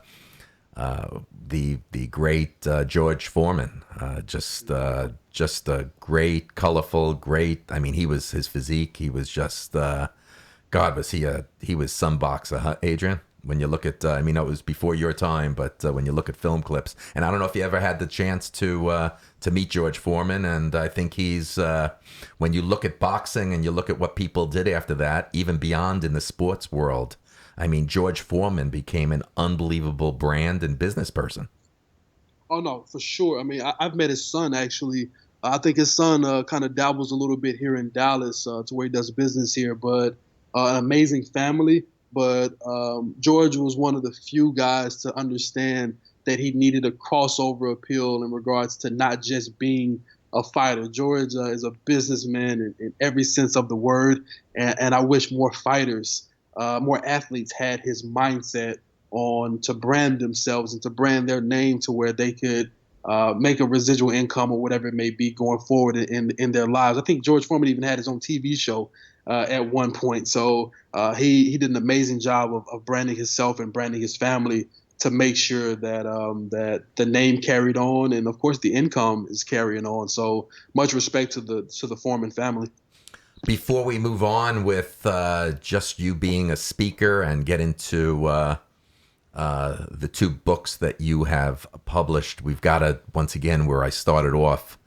great George Foreman? Just a great, colorful, great. I mean, his physique. He was just God. Was he was some boxer, huh, Adrian? When you look at, I mean, it was before your time, but when you look at film clips, and I don't know if you ever had the chance to meet George Foreman, and I think he's when you look at boxing and you look at what people did after that, even beyond in the sports world, I mean, George Foreman became an unbelievable brand and business person. Oh no, for sure. I mean, I've met his son actually. I think his son kind of dabbles a little bit here in Dallas to where he does business here, but an amazing family. But George was one of the few guys to understand that he needed a crossover appeal in regards to not just being a fighter. George is a businessman in every sense of the word, and I wish more fighters, more athletes had his mindset on to brand themselves and to brand their name to where they could make a residual income or whatever it may be going forward in their lives. I think George Foreman even had his own TV show at one point. So he did an amazing job of branding himself and branding his family to make sure that that the name carried on, and of course the income is carrying on. So much respect to the Foreman family. Before we move on with just you being a speaker and get into the two books that you have published, we've got to, once again, where I started off.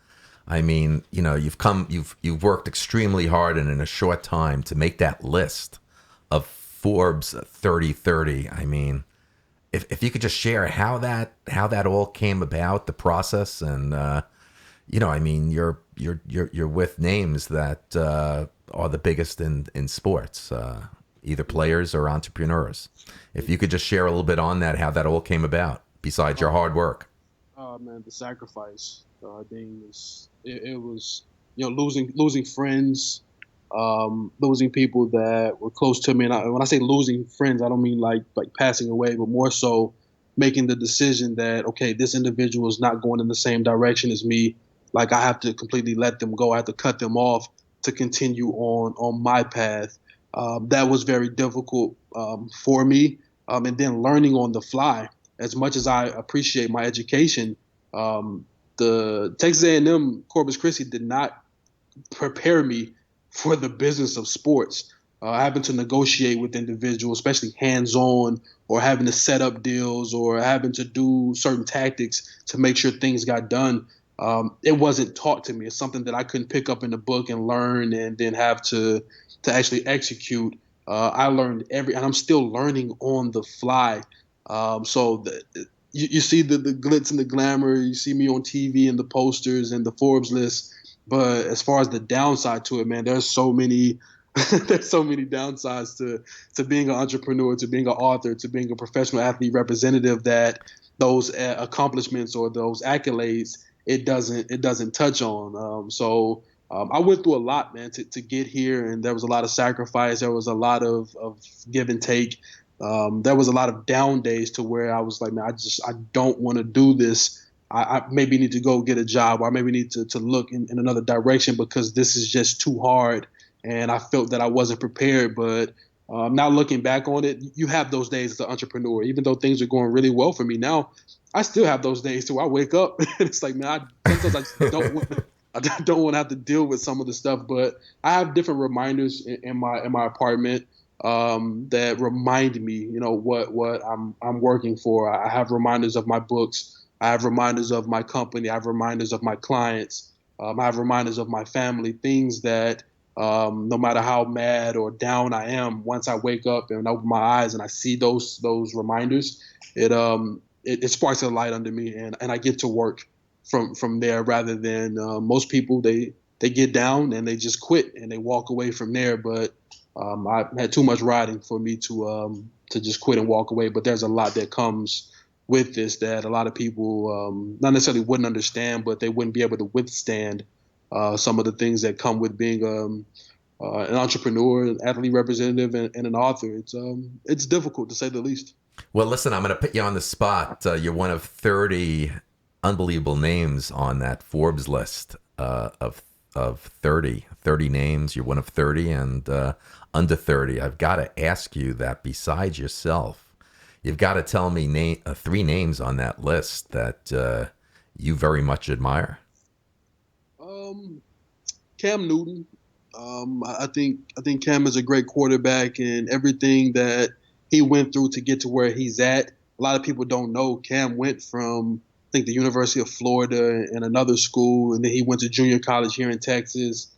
I mean, you know, you've worked extremely hard and in a short time to make that list of Forbes 3030. I mean, if you could just share how that all came about, the process, and you know, I mean, you're with names that are the biggest in sports, either players or entrepreneurs. If you could just share a little bit on that, how that all came about, besides your hard work. Oh man, the sacrifice. Dean, it was, you know, losing friends, losing people that were close to me. And when I say losing friends, I don't mean like passing away, but more so making the decision that, okay, this individual is not going in the same direction as me. Like I have to completely let them go. I have to cut them off to continue on my path. That was very difficult for me. And then learning on the fly. As much as I appreciate my education, the Texas A&M Corpus Christi did not prepare me for the business of sports. Having to negotiate with individuals, especially hands-on, or having to set up deals, or having to do certain tactics to make sure things got done. It wasn't taught to me. It's something that I couldn't pick up in the book and learn, and then have to actually execute. I learned and I'm still learning on the fly. You see the glitz and the glamour. You see me on TV and the posters and the Forbes list. But as far as the downside to it, man, there's so many there's so many downsides to being an entrepreneur, to being an author, to being a professional athlete representative, that those accomplishments or those accolades it doesn't touch on. I went through a lot, man, to get here, and there was a lot of sacrifice. There was a lot of give and take. There was a lot of down days to where I was like, man, I don't want to do this. I maybe need to go get a job, or I maybe need to look in another direction because this is just too hard. And I felt that I wasn't prepared. But now looking back on it, you have those days as an entrepreneur. Even though things are going really well for me now, I still have those days too. I wake up and it's like, man, sometimes I just don't want to have to deal with some of the stuff. But I have different reminders in my apartment that remind me, you know, what I'm working for. I have reminders of my books. I have reminders of my company. I have reminders of my clients. I have reminders of my family. Things that no matter how mad or down I am, once I wake up and open my eyes and I see those reminders, it sparks a light under me, and I get to work from there, rather than most people they get down and they just quit and they walk away from there. But I had too much riding for me to just quit and walk away. But there's a lot that comes with this that a lot of people not necessarily wouldn't understand, but they wouldn't be able to withstand some of the things that come with being an entrepreneur, an athlete representative, and an author. It's difficult, to say the least. Well, listen, I'm going to put you on the spot. You're one of 30 unbelievable names on that Forbes list of 30 names. You're one of 30, and under 30. I've got to ask you that besides yourself, you've got to tell me 3 names on that list that you very much admire. Cam Newton. I think Cam is a great quarterback, and everything that he went through to get to where he's at. A lot of people don't know Cam went from, I think, the University of Florida and another school, and then he went to junior college here in Texas.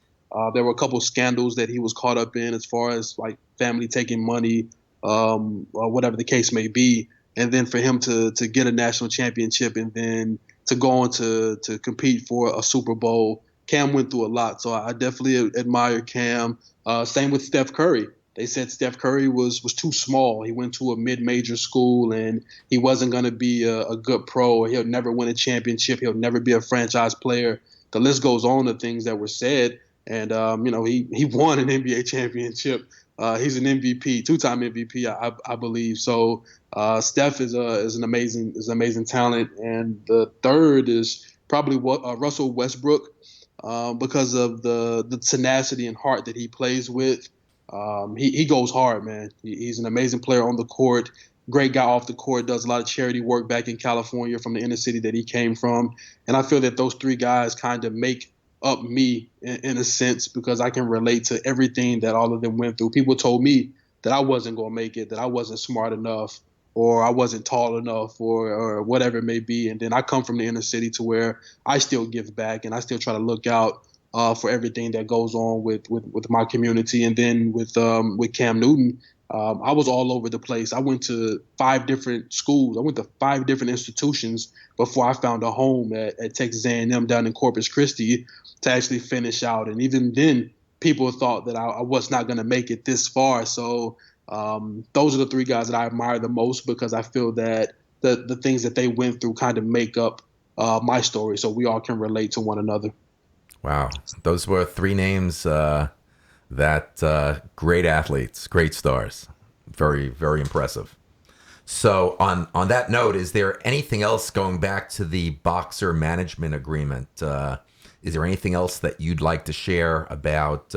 There were a couple of scandals that he was caught up in as far as like family taking money, or whatever the case may be. And then for him to get a national championship and then to go on to compete for a Super Bowl, Cam went through a lot. So I definitely admire Cam. Same with Steph Curry. They said Steph Curry was too small. He went to a mid-major school and he wasn't going to be a good pro. He'll never win a championship. He'll never be a franchise player. The list goes on of things that were said. And, he won an NBA championship. He's an MVP, two-time MVP, I believe. So Steph is an amazing talent. And the third is probably Russell Westbrook, because of the tenacity and heart that he plays with. He goes hard, man. He's an amazing player on the court, great guy off the court, does a lot of charity work back in California from the inner city that he came from. And I feel that those three guys kind of make up me in a sense, because I can relate to everything that all of them went through. People told me that I wasn't going to make it, that I wasn't smart enough, or I wasn't tall enough, or whatever it may be. And then I come from the inner city to where I still give back and I still try to look out for everything that goes on with my community. And then with Cam Newton, I was all over the place. I went to 5 different schools. I went to 5 different institutions before I found a home at Texas A&M down in Corpus Christi to actually finish out. And even then, people thought that I was not going to make it this far. So those are the 3 guys that I admire the most, because I feel that the things that they went through kind of make up my story, so we all can relate to one another. Wow. Those were 3 names that great athletes, great stars. Very, very impressive. So on that note, is there anything else going back to the boxer management agreement? Is there anything else that you'd like to share about,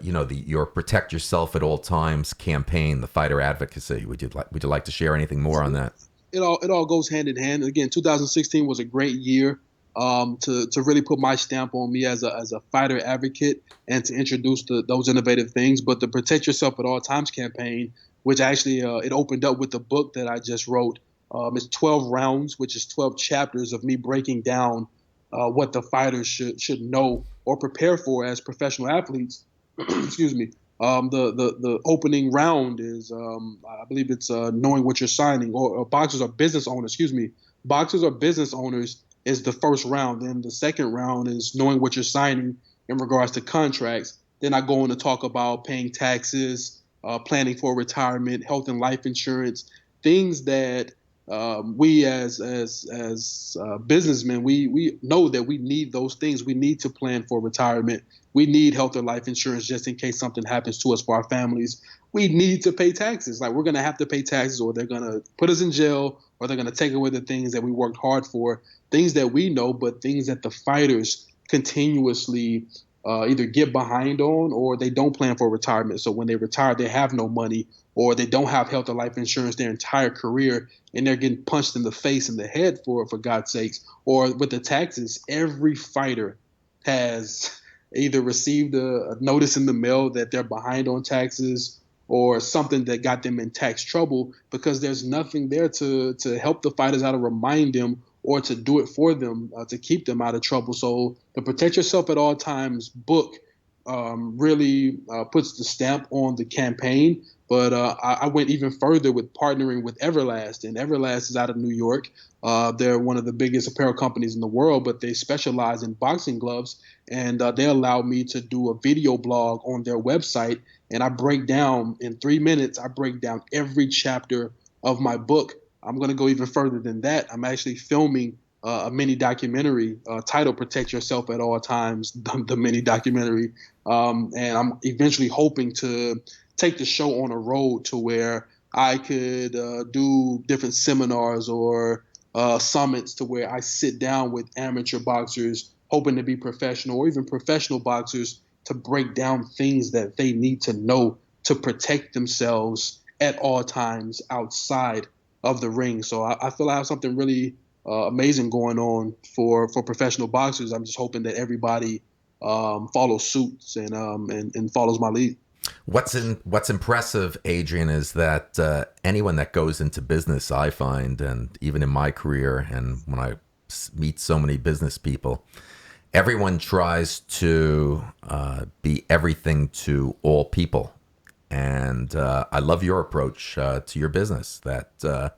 your Protect Yourself at All Times campaign, the fighter advocacy? Would you like to share anything more on that? It all goes hand in hand. Again, 2016 was a great year to really put my stamp on me as a fighter advocate and to introduce those innovative things. But the Protect Yourself at All Times campaign, which actually it opened up with the book that I just wrote. It's 12 rounds, which is 12 chapters of me breaking down what the fighters should know or prepare for as professional athletes. Excuse me. The opening round is, I believe it's knowing what you're signing, or boxers are business owners. Excuse me. Boxers are business owners is the first round. Then the second round is knowing what you're signing in regards to contracts. Then I go on to talk about paying taxes, planning for retirement, health and life insurance, things that we as businessmen, we know that we need those things. We need to plan for retirement. We need health and life insurance just in case something happens to us for our families. We need to pay taxes. Like, we're going to have to pay taxes, or they're going to put us in jail, or they're going to take away the things that we worked hard for, things that we know, but things that the fighters continuously either get behind on, or they don't plan for retirement. So when they retire, they have no money, or they don't have health or life insurance their entire career, and they're getting punched in the face and the head for God's sakes. Or with the taxes, every fighter has either received a notice in the mail that they're behind on taxes, or something that got them in tax trouble, because there's nothing there to help the fighters out, to remind them or to do it for them, to keep them out of trouble. So the Protect Yourself at All Times book really puts the stamp on the campaign. But I went even further with partnering with Everlast, and Everlast is out of New York. They're one of the biggest apparel companies in the world, but they specialize in boxing gloves, and they allowed me to do a video blog on their website, and I break down, in 3 minutes, I break down every chapter of my book. I'm going to go even further than that. I'm actually filming a mini documentary titled Protect Yourself at All Times, the mini documentary. And I'm eventually hoping to take the show on a road to where I could do different seminars or summits to where I sit down with amateur boxers hoping to be professional, or even professional boxers, to break down things that they need to know to protect themselves at all times outside of the ring. So I feel I have something really amazing going on for professional boxers. I'm just hoping that everybody follows suits and follows my lead. What's impressive, Adrian, is that anyone that goes into business, I find, and even in my career, and when I meet so many business people, everyone tries to be everything to all people. And I love your approach to your business. That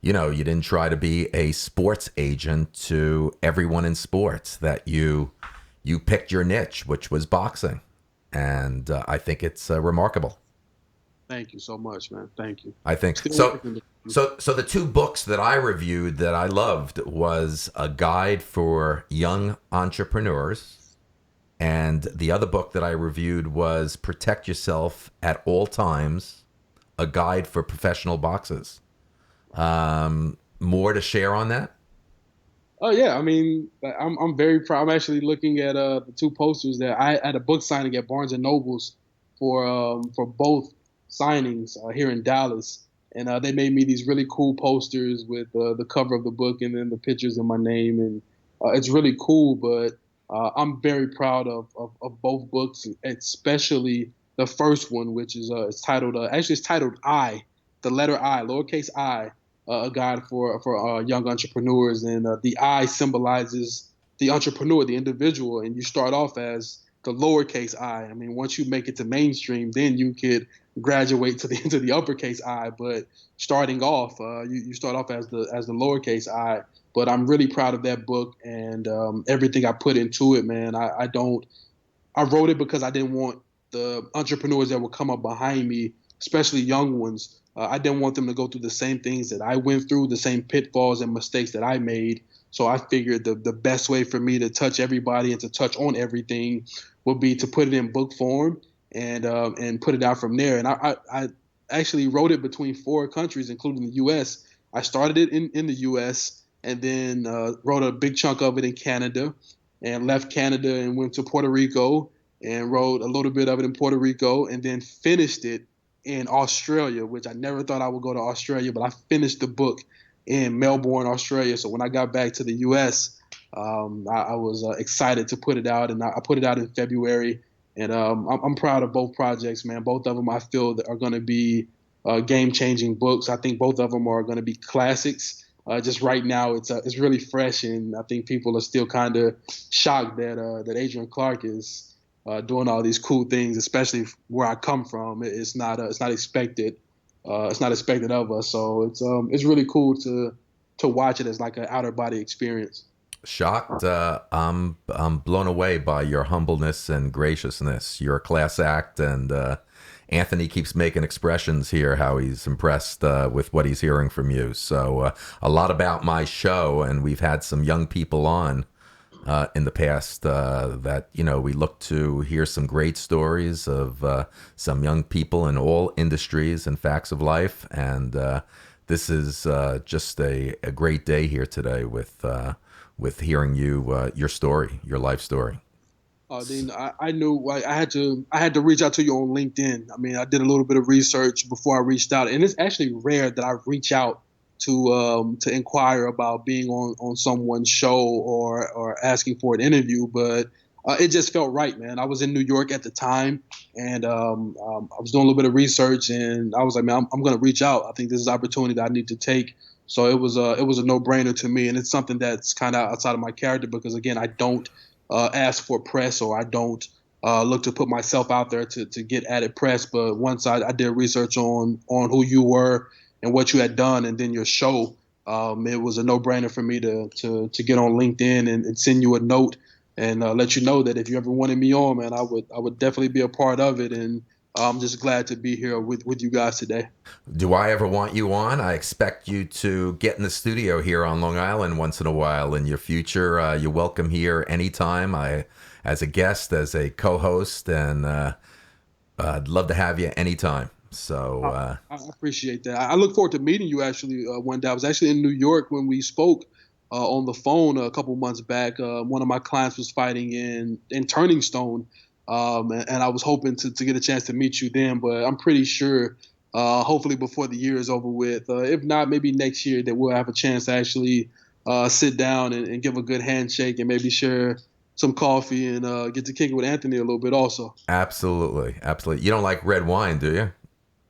you didn't try to be a sports agent to everyone in sports. That you picked your niche, which was boxing, and I think it's remarkable. Thank you so much, man. Thank you. I think Still so. working. So the two books that I reviewed that I loved was A Guide for Young Entrepreneurs, and the other book that I reviewed was Protect Yourself at All Times, A Guide for Professional Boxers. More to share on that? Oh yeah, I mean, I'm very proud. I'm actually looking at the two posters that I had a book signing at Barnes and Nobles for both signings here in Dallas, and they made me these really cool posters with the cover of the book and then the pictures of my name, and it's really cool. But I'm very proud of both books, especially the first one, which is it's titled actually it's titled I, the letter I, lowercase I, a guide for young entrepreneurs, and the I symbolizes the entrepreneur, the individual, and you start off as the lowercase I. I mean, once you make it to mainstream, then you could graduate to the into the uppercase I. But starting off, you start off as the lowercase I. But I'm really proud of that book and everything I put into it, man. I wrote it because I didn't want the entrepreneurs that would come up behind me, especially young ones. I didn't want them to go through the same things that I went through, the same pitfalls and mistakes that I made. So I figured the best way for me to touch everybody and to touch on everything would be to put it in book form and put it out from there. And I actually wrote it between four countries, including the U.S. I started it in the U.S. and then wrote a big chunk of it in Canada and left Canada and went to Puerto Rico and wrote a little bit of it in Puerto Rico and then finished it in Australia, which I never thought I would go to Australia, but I finished the book in Melbourne, Australia. So when I got back to the U.S., I was excited to put it out, and I put it out in February. And I'm proud of both projects, man. Both of them I feel that are going to be game-changing books. I think both of them are going to be classics. Just right now, it's really fresh, and I think people are still kind of shocked that Adrian Clark is doing all these cool things, especially where I come from. It's not expected. It's not expected of us. So it's really cool to watch it as like an outer body experience. Shocked. I'm blown away by your humbleness and graciousness. You're a class act, and Anthony keeps making expressions here how he's impressed with what he's hearing from you. So a lot about my show, and we've had some young people on in the past that we look to hear some great stories of some young people in all industries and facts of life. And this is just a great day here today with hearing your story, your life story. Then I knew I had to reach out to you on LinkedIn. I mean, I did a little bit of research before I reached out, and it's actually rare that I reach out to inquire about being on someone's show or asking for an interview. But it just felt right, man. I was in New York at the time, and I was doing a little bit of research, and I was like, man, I'm going to reach out. I think this is an opportunity that I need to take. So it was a no-brainer to me, and it's something that's kind of outside of my character because, again, I don't ask for press or I don't look to put myself out there to get added press. But once I did research on who you were and what you had done, and then your show, it was a no-brainer for me to get on LinkedIn and send you a note and let you know that if you ever wanted me on, man, I would definitely be a part of it. And I'm just glad to be here with you guys today. Do I ever want you on? I expect you to get in the studio here on Long Island once in a while in your future. You're welcome here anytime. As a guest, as a co-host, and I'd love to have you anytime. So I appreciate that. I look forward to meeting you actually one day. I was actually in New York when we spoke on the phone a couple months back. One of my clients was fighting in Turning Stone. And I was hoping to get a chance to meet you then, but I'm pretty sure, hopefully before the year is over with, if not, maybe next year, that we'll have a chance to actually sit down and give a good handshake and maybe share some coffee and get to kick it with Anthony a little bit also. Absolutely. Absolutely. You don't like red wine, do you?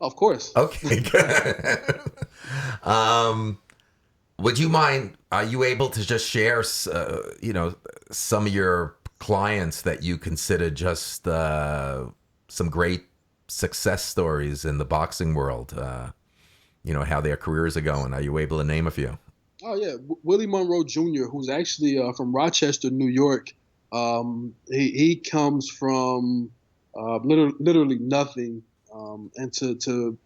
Of course. Okay, good. Would you mind, are you able to just share, some of your clients that you consider just some great success stories in the boxing world? How their careers are going. Are you able to name a few? Oh yeah, Willie Monroe Jr., who's actually from Rochester, New York. He comes from literally nothing, and to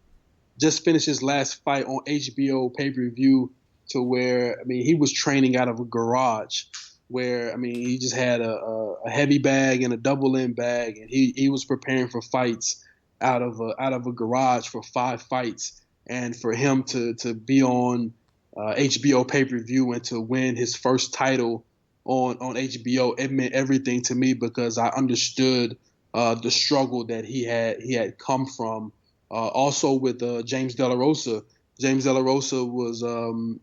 just finish his last fight on HBO pay-per-view, to where he was training out of a garage, where he just had a heavy bag and a double end bag, and he was preparing for fights out of a garage for 5 fights, and for him to be on HBO pay-per-view and to win his first title on HBO, it meant everything to me because I understood the struggle that he had come from. Also with James De La Rosa. James De La Rosa was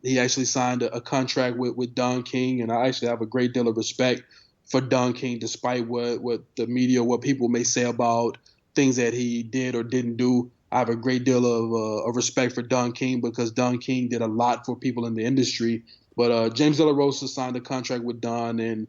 he actually signed a contract with Don King, and I actually have a great deal of respect for Don King, despite what the media, what people may say about things that he did or didn't do. I have a great deal of respect for Don King because Don King did a lot for people in the industry. But James De La Rosa signed a contract with Don, and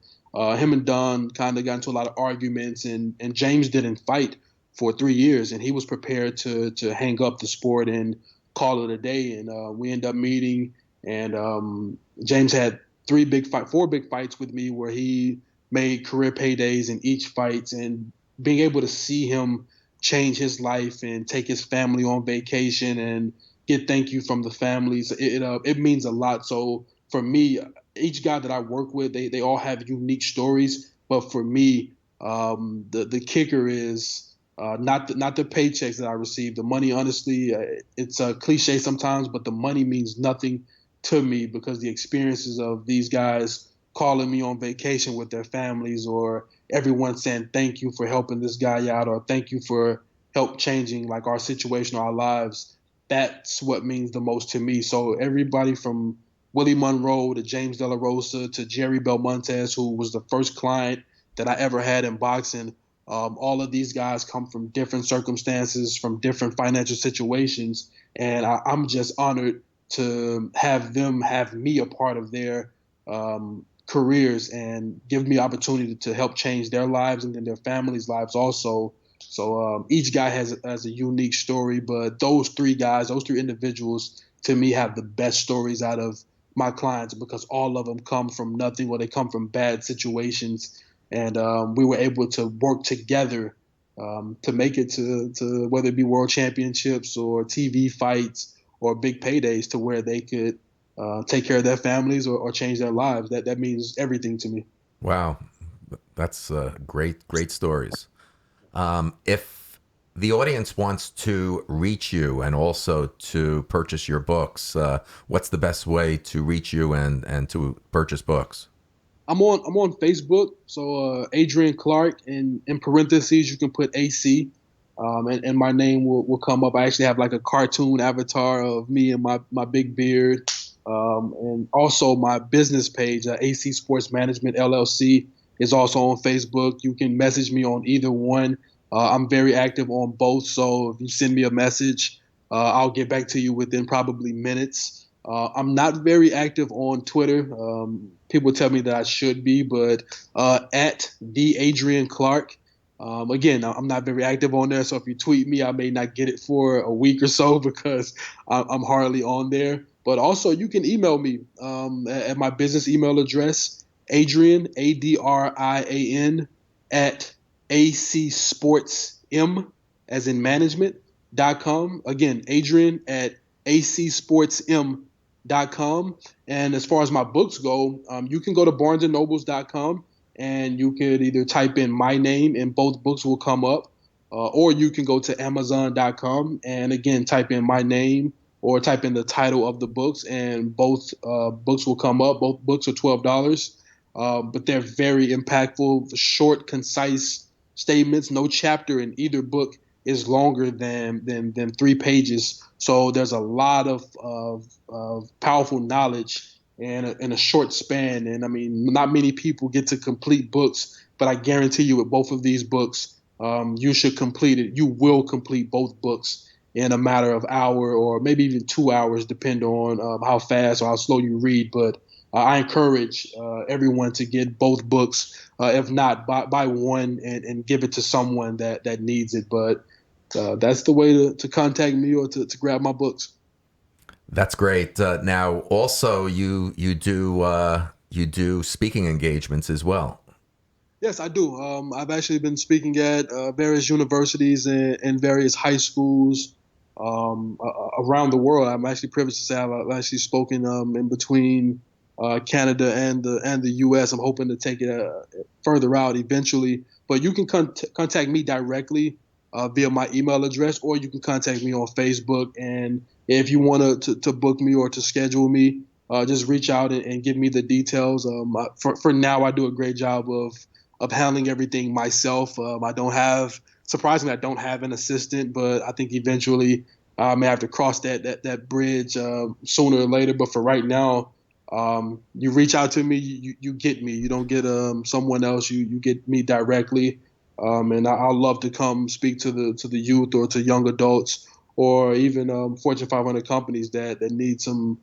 him and Don kind of got into a lot of arguments, and James didn't fight for 3 years, and he was prepared to hang up the sport and call it a day. And we ended up meeting, and James had 4 big fights with me where he made career paydays in each fight, and being able to see him change his life and take his family on vacation and get thank you from the families, it means a lot. So for me, each guy that I work with, they all have unique stories. But for me, the kicker is not the paychecks that I receive. The money, honestly, it's a cliche sometimes, but the money means nothing to me because the experiences of these guys calling me on vacation with their families, or everyone saying thank you for helping this guy out, or thank you for help changing like our situation, our lives. That's what means the most to me. So everybody from Willie Monroe to James De La Rosa to Jerry Belmontes, who was the first client that I ever had in boxing, all of these guys come from different circumstances, from different financial situations, and I'm just honored to have them have me a part of their careers and give me opportunity to help change their lives and then their families' lives also. So each guy has a unique story, but those 3 guys, those 3 individuals, to me, have the best stories out of my clients because all of them come from nothing, or they come from bad situations, and we were able to work together to make it to whether it be world championships or TV fights or big paydays, to where they could take care of their families or change their lives. That means everything to me. Wow. That's great stories. If the audience wants to reach you and also to purchase your books, what's the best way to reach you and to purchase books? I'm on Facebook, so Adrian Clark, and in parentheses you can put AC, and my name will come up. I actually have like a cartoon avatar of me and my big beard, and also my business page, AC Sports Management LLC, is also on Facebook. You can message me on either one. I'm very active on both, so if you send me a message, I'll get back to you within probably minutes. I'm not very active on Twitter. People tell me that I should be, but at the Adrian Clark. Again, I'm not very active on there, so if you tweet me, I may not get it for a week or so because I'm hardly on there. But also, you can email me at my business email address, Adrian, Adrian, at acsportsm, as in management.com. Again, Adrian at acsportsm.com. And as far as my books go, you can go to barnesandnobles.com, and you could either type in my name and both books will come up, or you can go to amazon.com and again type in my name or type in the title of the books, and both books will come up. Both books are $12, but they're very impactful, short, concise statements. No chapter in either book is longer than 3 pages. So there's a lot of powerful knowledge in a short span. And I mean, not many people get to complete books, but I guarantee you with both of these books, you should complete it. You will complete both books in a matter of hour or maybe even 2 hours, depending on how fast or how slow you read. But I encourage everyone to get both books, if not buy one and give it to someone that needs it. But that's the way to contact me or to grab my books. That's great. Now, also, you do speaking engagements as well. Yes, I do. I've actually been speaking at various universities and various high schools around the world. I'm actually privileged to say I've actually spoken in between Canada and the U.S. I'm hoping to take it further out eventually. But you can contact me directly via my email address, or you can contact me on Facebook. And if you want to book me or to schedule me, just reach out and give me the details. For now, I do a great job of handling everything myself. Surprisingly, I don't have an assistant, but I think eventually I may have to cross that bridge sooner or later. But for right now, you reach out to me, you get me. You don't get someone else. You get me directly. And I'll love to come speak to the youth or to young adults or even Fortune 500 companies that need some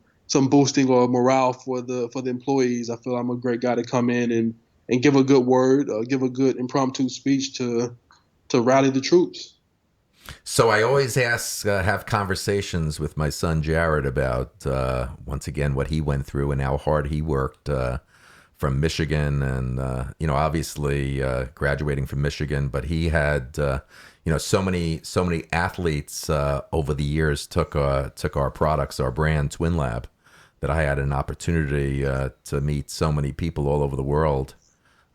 boosting or morale for the employees. I feel I'm a great guy to come in and give a good word, give a good impromptu speech to rally the troops. So I always have conversations with my son Jared about once again what he went through and how hard he worked from Michigan, and obviously graduating from Michigan, but he had so many athletes over the years took our products, our brand Twin Lab, that I had an opportunity to meet so many people all over the world.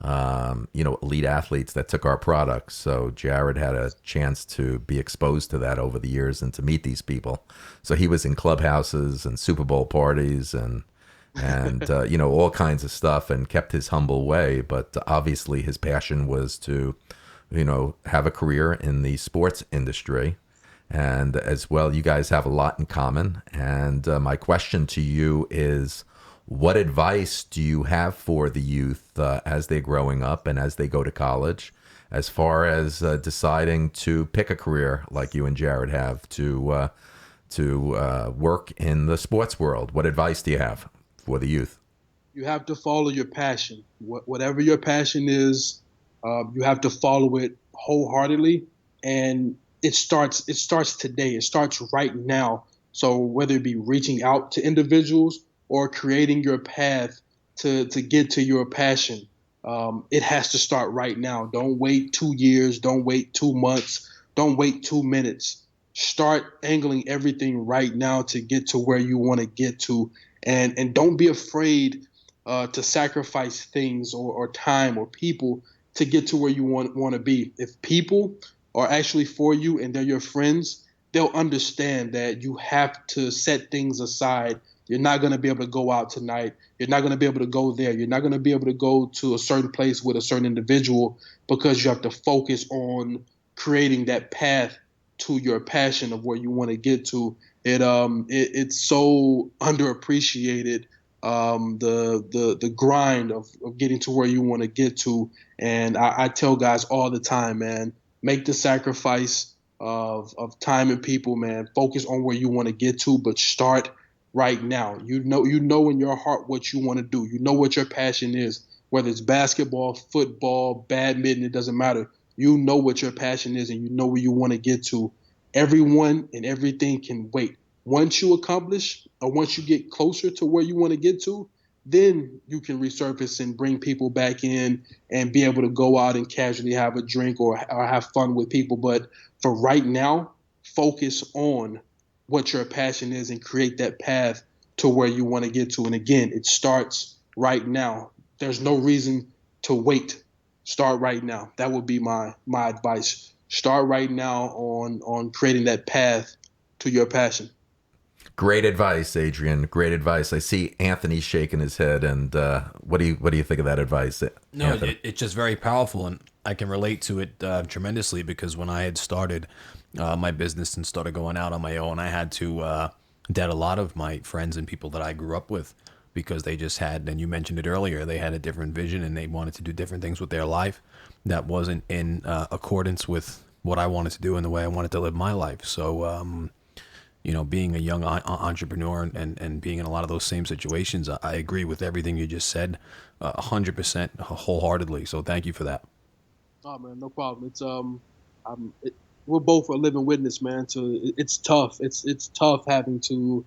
Elite athletes that took our products. So Jared had a chance to be exposed to that over the years and to meet these people. So he was in clubhouses and Super Bowl parties and all kinds of stuff, and kept his humble way. But obviously his passion was to, have a career in the sports industry. And as well, you guys have a lot in common. And my question to you is, what advice do you have for the youth as they're growing up and as they go to college, as far as deciding to pick a career like you and Jared have to work in the sports world? What advice do you have for the youth? You have to follow your passion. Whatever your passion is, you have to follow it wholeheartedly. And it starts today. It starts right now. So whether it be reaching out to individuals or creating your path to get to your passion, it has to start right now. Don't wait 2 years. Don't wait 2 months. Don't wait 2 minutes. Start angling everything right now to get to where you want to get to. And don't be afraid to sacrifice things or time or people to get to where you want to be. If people are actually for you and they're your friends, they'll understand that you have to set things aside. You're not going to be able to go out tonight. You're not going to be able to go there. You're not going to be able to go to a certain place with a certain individual because you have to focus on creating that path to your passion of where you want to get to. It's so underappreciated, the grind of getting to where you want to get to. And I tell guys all the time, man, make the sacrifice of time and people, man. Focus on where you want to get to, but start right now. You know in your heart what you want to do. You know what your passion is, whether it's basketball, football, badminton, it doesn't matter. You know what your passion is and you know where you want to get to. Everyone and everything can wait. Once you accomplish or once you get closer to where you want to get to, then you can resurface and bring people back in and be able to go out and casually have a drink or have fun with people. But for right now, focus on what your passion is and create that path to where you want to get to. And again, it starts right now. There's no reason to wait. Start right now. That would be my advice. Start right now on creating that path to your passion. Great advice, Adrian. Great advice. I see Anthony shaking his head. And what do you think of that advice? No, it's just very powerful, and I can relate to it tremendously, because when I had started my business and started going out on my own, I had to that a lot of my friends and people that I grew up with because they just had, and you mentioned it earlier, they had a different vision and they wanted to do different things with their life that wasn't in accordance with what I wanted to do and the way I wanted to live my life. So, being a young entrepreneur and being in a lot of those same situations, I agree with everything you just said, 100% wholeheartedly. So thank you for that. Oh man, no problem. We're both a living witness, man. It's tough. It's tough having to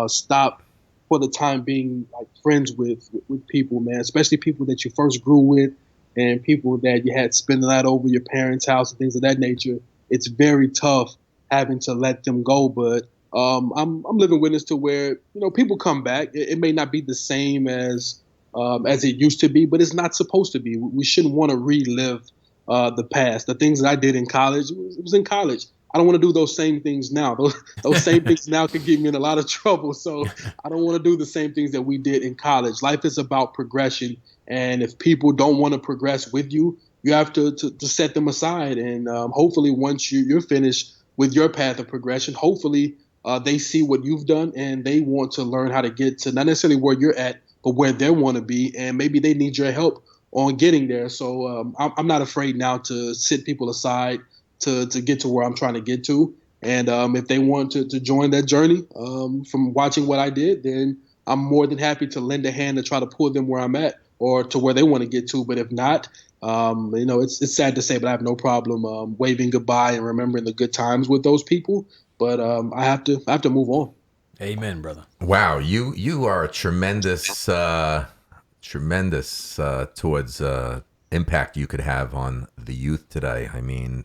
stop for the time being, like friends with people, man. Especially people that you first grew with, and people that you had spent the night over your parents' house and things of that nature. It's very tough having to let them go, but I'm living witness to where people come back. It may not be the same as it used to be, but it's not supposed to be. We shouldn't want to relive the past. The things that I did in college, it was in college. I don't want to do those same things now. Those same things now could get me in a lot of trouble. So I don't want to do the same things that we did in college. Life is about progression. And if people don't want to progress with you, you have to set them aside. And hopefully once you're finished with your path of progression, hopefully they see what you've done and they want to learn how to get to not necessarily where you're at, but where they want to be. And maybe they need your help on getting there. So I'm not afraid now to sit people aside to get to where I'm trying to get to. And if they want to join that journey from watching what I did, then I'm more than happy to lend a hand to try to pull them where I'm at or to where they want to get to. But if not, it's sad to say, but I have no problem waving goodbye and remembering the good times with those people. But I have to move on. Amen, brother. Wow, you are a tremendous towards impact you could have on the youth today. I mean,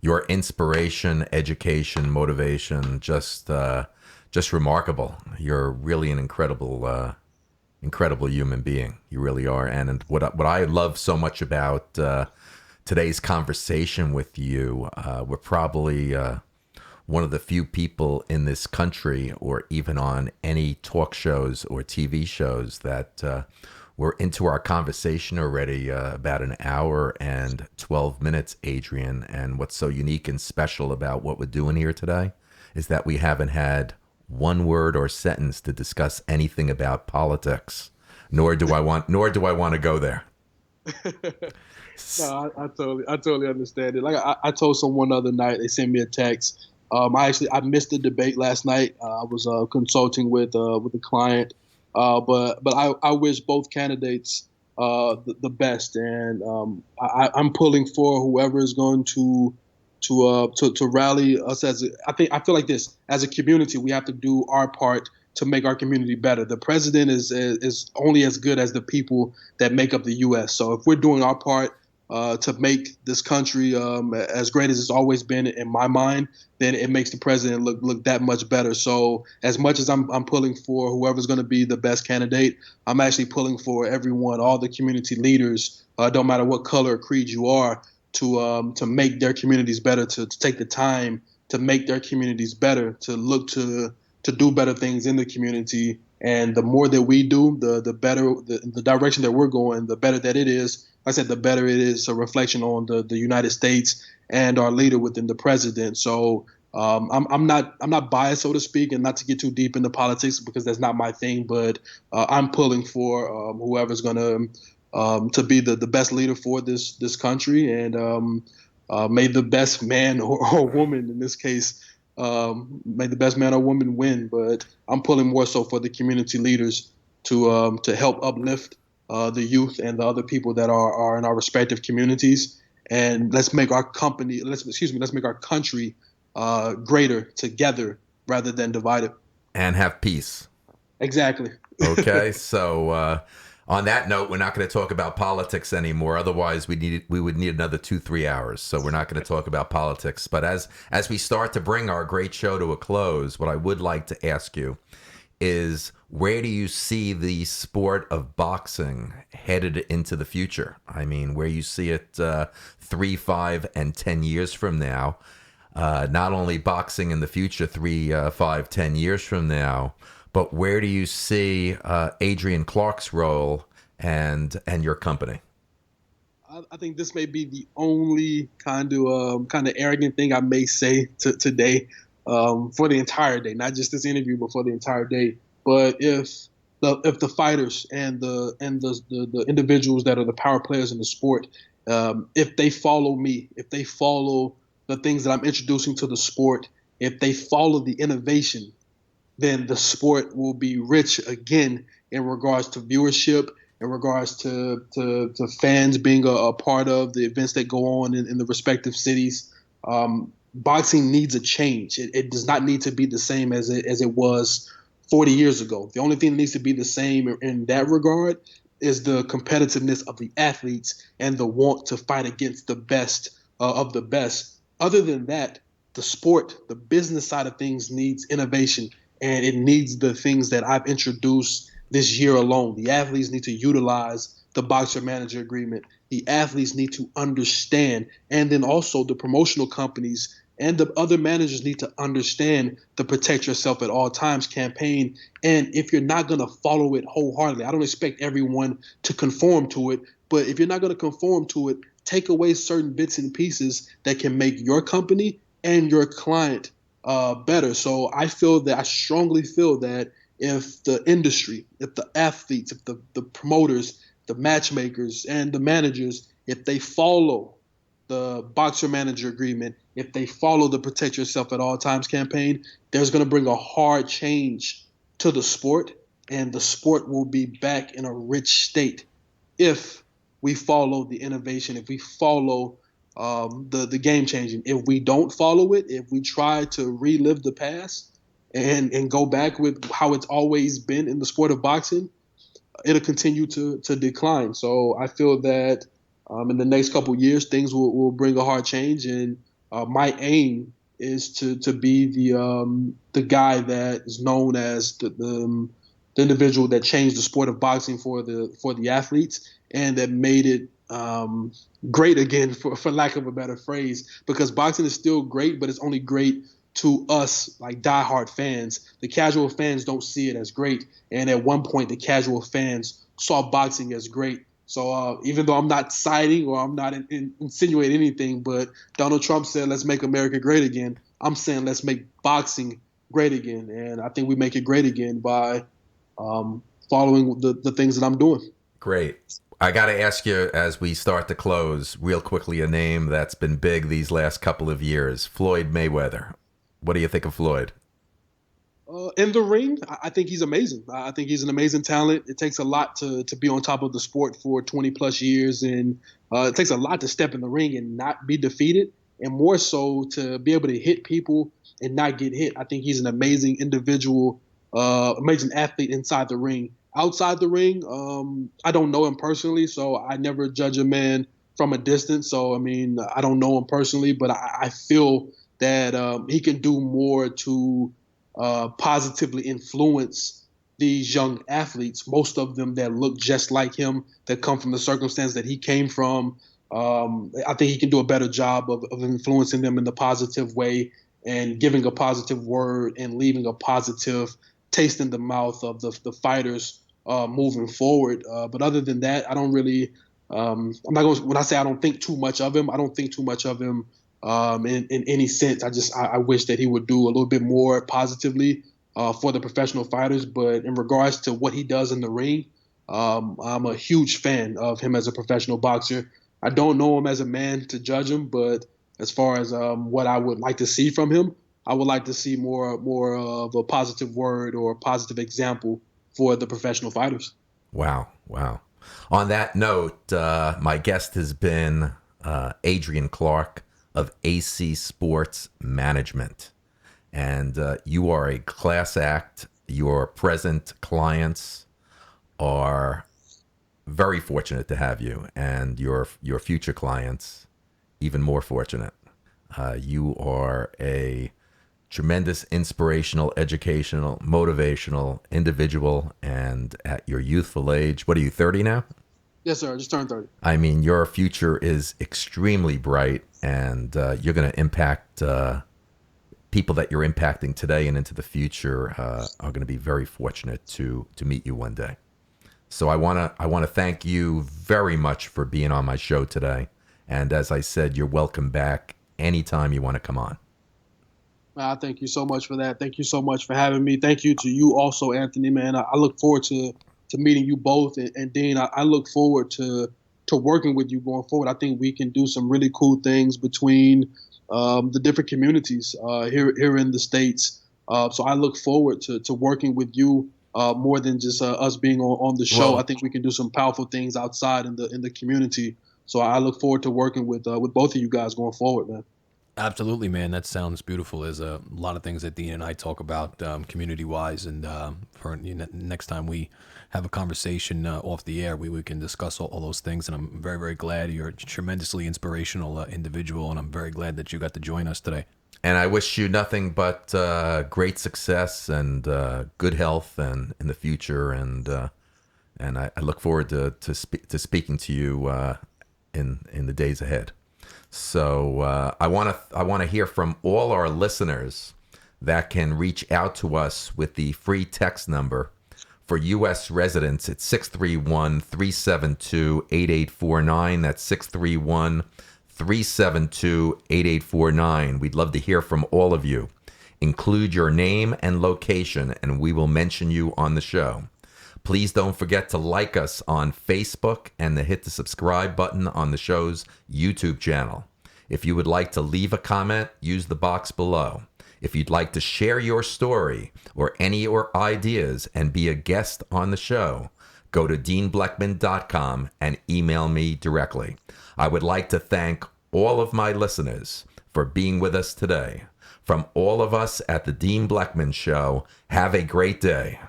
your inspiration, education, motivation, just remarkable. You're really an incredible human being. You really are. And what I love so much about today's conversation with you, we're probably one of the few people in this country, or even on any talk shows or TV shows, that we're into our conversation already about an hour and 12 minutes, Adrian. And what's so unique and special about what we're doing here today is that we haven't had one word or sentence to discuss anything about politics, nor do I want to go there. No, I totally understand it. Like I told someone the other night, they sent me a text. I missed the debate last night. I was consulting with a client, but I wish both candidates the best, and I'm pulling for whoever is going to rally us I feel like this as a community. We have to do our part to make our community better. The president is only as good as the people that make up the U.S. So if we're doing our part to make this country as great as it's always been in my mind, then it makes the president look that much better. So as much as I'm pulling for whoever's going to be the best candidate, I'm actually pulling for everyone, all the community leaders, don't matter what color or creed you are, to make their communities better, to take the time to make their communities better, to look to do better things in the community. And the more that we do, the better the direction that we're going, the better that it is. Like I said, the better it is a reflection on the United States and our leader within the president. So I'm not biased, so to speak, and not to get too deep into politics because that's not my thing. But I'm pulling for whoever's going to be the best leader for this country, and may the best man or woman in this case. May the best man or woman win, but I'm pulling more so for the community leaders to help uplift the youth and the other people that are in our respective communities, and let's make our country greater together rather than divided, and have peace. Exactly. Okay, so on that note, we're not going to talk about politics anymore. Otherwise, we would need another 2-3 hours. So we're not going to talk about politics. But as we start to bring our great show to a close, what I would like to ask you is, where do you see the sport of boxing headed into the future? I mean, where you see it 3, 5, and 10 years from now. Not only boxing in the future 3, 5, 10 years from now, but where do you see Adrian Clark's role and your company? I think this may be the only kind of arrogant thing I may say today, for the entire day, not just this interview, but for the entire day. But if if the fighters and the individuals that are the power players in the sport, if they follow me, if they follow the things that I'm introducing to the sport, if they follow the innovation, then the sport will be rich again in regards to viewership, in regards to fans being a part of the events that go on in the respective cities. Boxing needs a change. It does not need to be the same as it was 40 years ago. The only thing that needs to be the same in that regard is the competitiveness of the athletes and the want to fight against the best of the best. Other than that, the sport, the business side of things needs innovation, and it needs the things that I've introduced this year alone. The athletes need to utilize the boxer manager agreement. The athletes need to understand, and then also the promotional companies and the other managers need to understand the protect yourself at all times campaign. And if you're not going to follow it wholeheartedly, I don't expect everyone to conform to it, but if you're not going to conform to it, take away certain bits and pieces that can make your company and your client better. So I strongly feel that if the industry, if the athletes, if the promoters, the matchmakers, and the managers, if they follow the boxer manager agreement, if they follow the protect yourself at all times campaign, there's going to bring a hard change to the sport, and the sport will be back in a rich state if we follow the innovation, if we follow the game changing. If we don't follow it, if we try to relive the past and go back with how it's always been in the sport of boxing, it'll continue to decline. So I feel that in the next couple of years, things will bring a hard change. And my aim is to be the guy that is known as the individual that changed the sport of boxing for the athletes and that made it great again, for lack of a better phrase, because boxing is still great, but it's only great to us, like diehard fans. The casual fans don't see it as great. And at one point, the casual fans saw boxing as great. So even though I'm not siding or I'm not insinuating anything, but Donald Trump said, let's make America great again. I'm saying let's make boxing great again. And I think we make it great again by following the things that I'm doing. Great. I got to ask you, as we start to close, real quickly, a name that's been big these last couple of years, Floyd Mayweather. What do you think of Floyd? In the ring, I think he's amazing. I think he's an amazing talent. It takes a lot to be on top of the sport for 20 plus years. And it takes a lot to step in the ring and not be defeated, and more so to be able to hit people and not get hit. I think he's an amazing individual, amazing athlete inside the ring. Outside the ring, I don't know him personally, so I never judge a man from a distance. So, I mean, I don't know him personally, but I feel that he can do more to positively influence these young athletes, most of them that look just like him, that come from the circumstance that he came from. I think he can do a better job of influencing them in the positive way and giving a positive word and leaving a positive taste in the mouth of the fighters moving forward. But other than that, I don't really I'm not going. When I say I don't think too much of him, I don't think too much of him in any sense. I wish that he would do a little bit more positively for the professional fighters. But in regards to what he does in the ring, I'm a huge fan of him as a professional boxer. I don't know him as a man to judge him, but as far as what I would like to see from him, I would like to see more of a positive word or a positive example for the professional fighters. Wow. On that note, my guest has been Adrian Clark of AC Sports Management. And you are a class act. Your present clients are very fortunate to have you, and your future clients even more fortunate. You are a tremendous inspirational, educational, motivational individual, and at your youthful age, what are you, 30 now? Yes, sir. I just turned 30. I mean, your future is extremely bright, and you're going to impact people that you're impacting today and into the future are going to be very fortunate to meet you one day. So I want to thank you very much for being on my show today. And as I said, you're welcome back anytime you want to come on. Thank you so much for that. Thank you so much for having me. Thank you to you also, Anthony, man. I look forward to meeting you both. And Dean, I look forward to working with you going forward. I think we can do some really cool things between the different communities here in the States. So I look forward to working with you more than just us being on the show. Well, I think we can do some powerful things outside in the community. So I look forward to working with both of you guys going forward, man. Absolutely, man. That sounds beautiful. There's a lot of things that Dean and I talk about community-wise, and for next time we have a conversation off the air, we can discuss all those things. And I'm very, very glad you're a tremendously inspirational individual, and I'm very glad that you got to join us today. And I wish you nothing but great success and good health and in the future. And I look forward to speaking to you in the days ahead. So I want to hear from all our listeners that can reach out to us with the free text number. For U.S. residents, it's 631-372-8849. That's 631-372-8849. We'd love to hear from all of you. Include your name and location, and we will mention you on the show. Please don't forget to like us on Facebook and to hit the subscribe button on the show's YouTube channel. If you would like to leave a comment, use the box below. If you'd like to share your story or any of your ideas and be a guest on the show, go to deanbleckman.com and email me directly. I would like to thank all of my listeners for being with us today. From all of us at the Dean Bleckman Show, have a great day.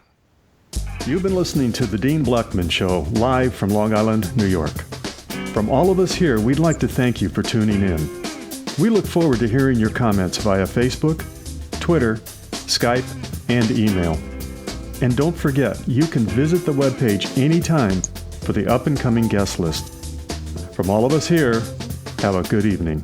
You've been listening to The Dean Bleckman Show, live from Long Island, New York. From all of us here, we'd like to thank you for tuning in. We look forward to hearing your comments via Facebook, Twitter, Skype, and email. And don't forget, you can visit the webpage anytime for the up-and-coming guest list. From all of us here, have a good evening.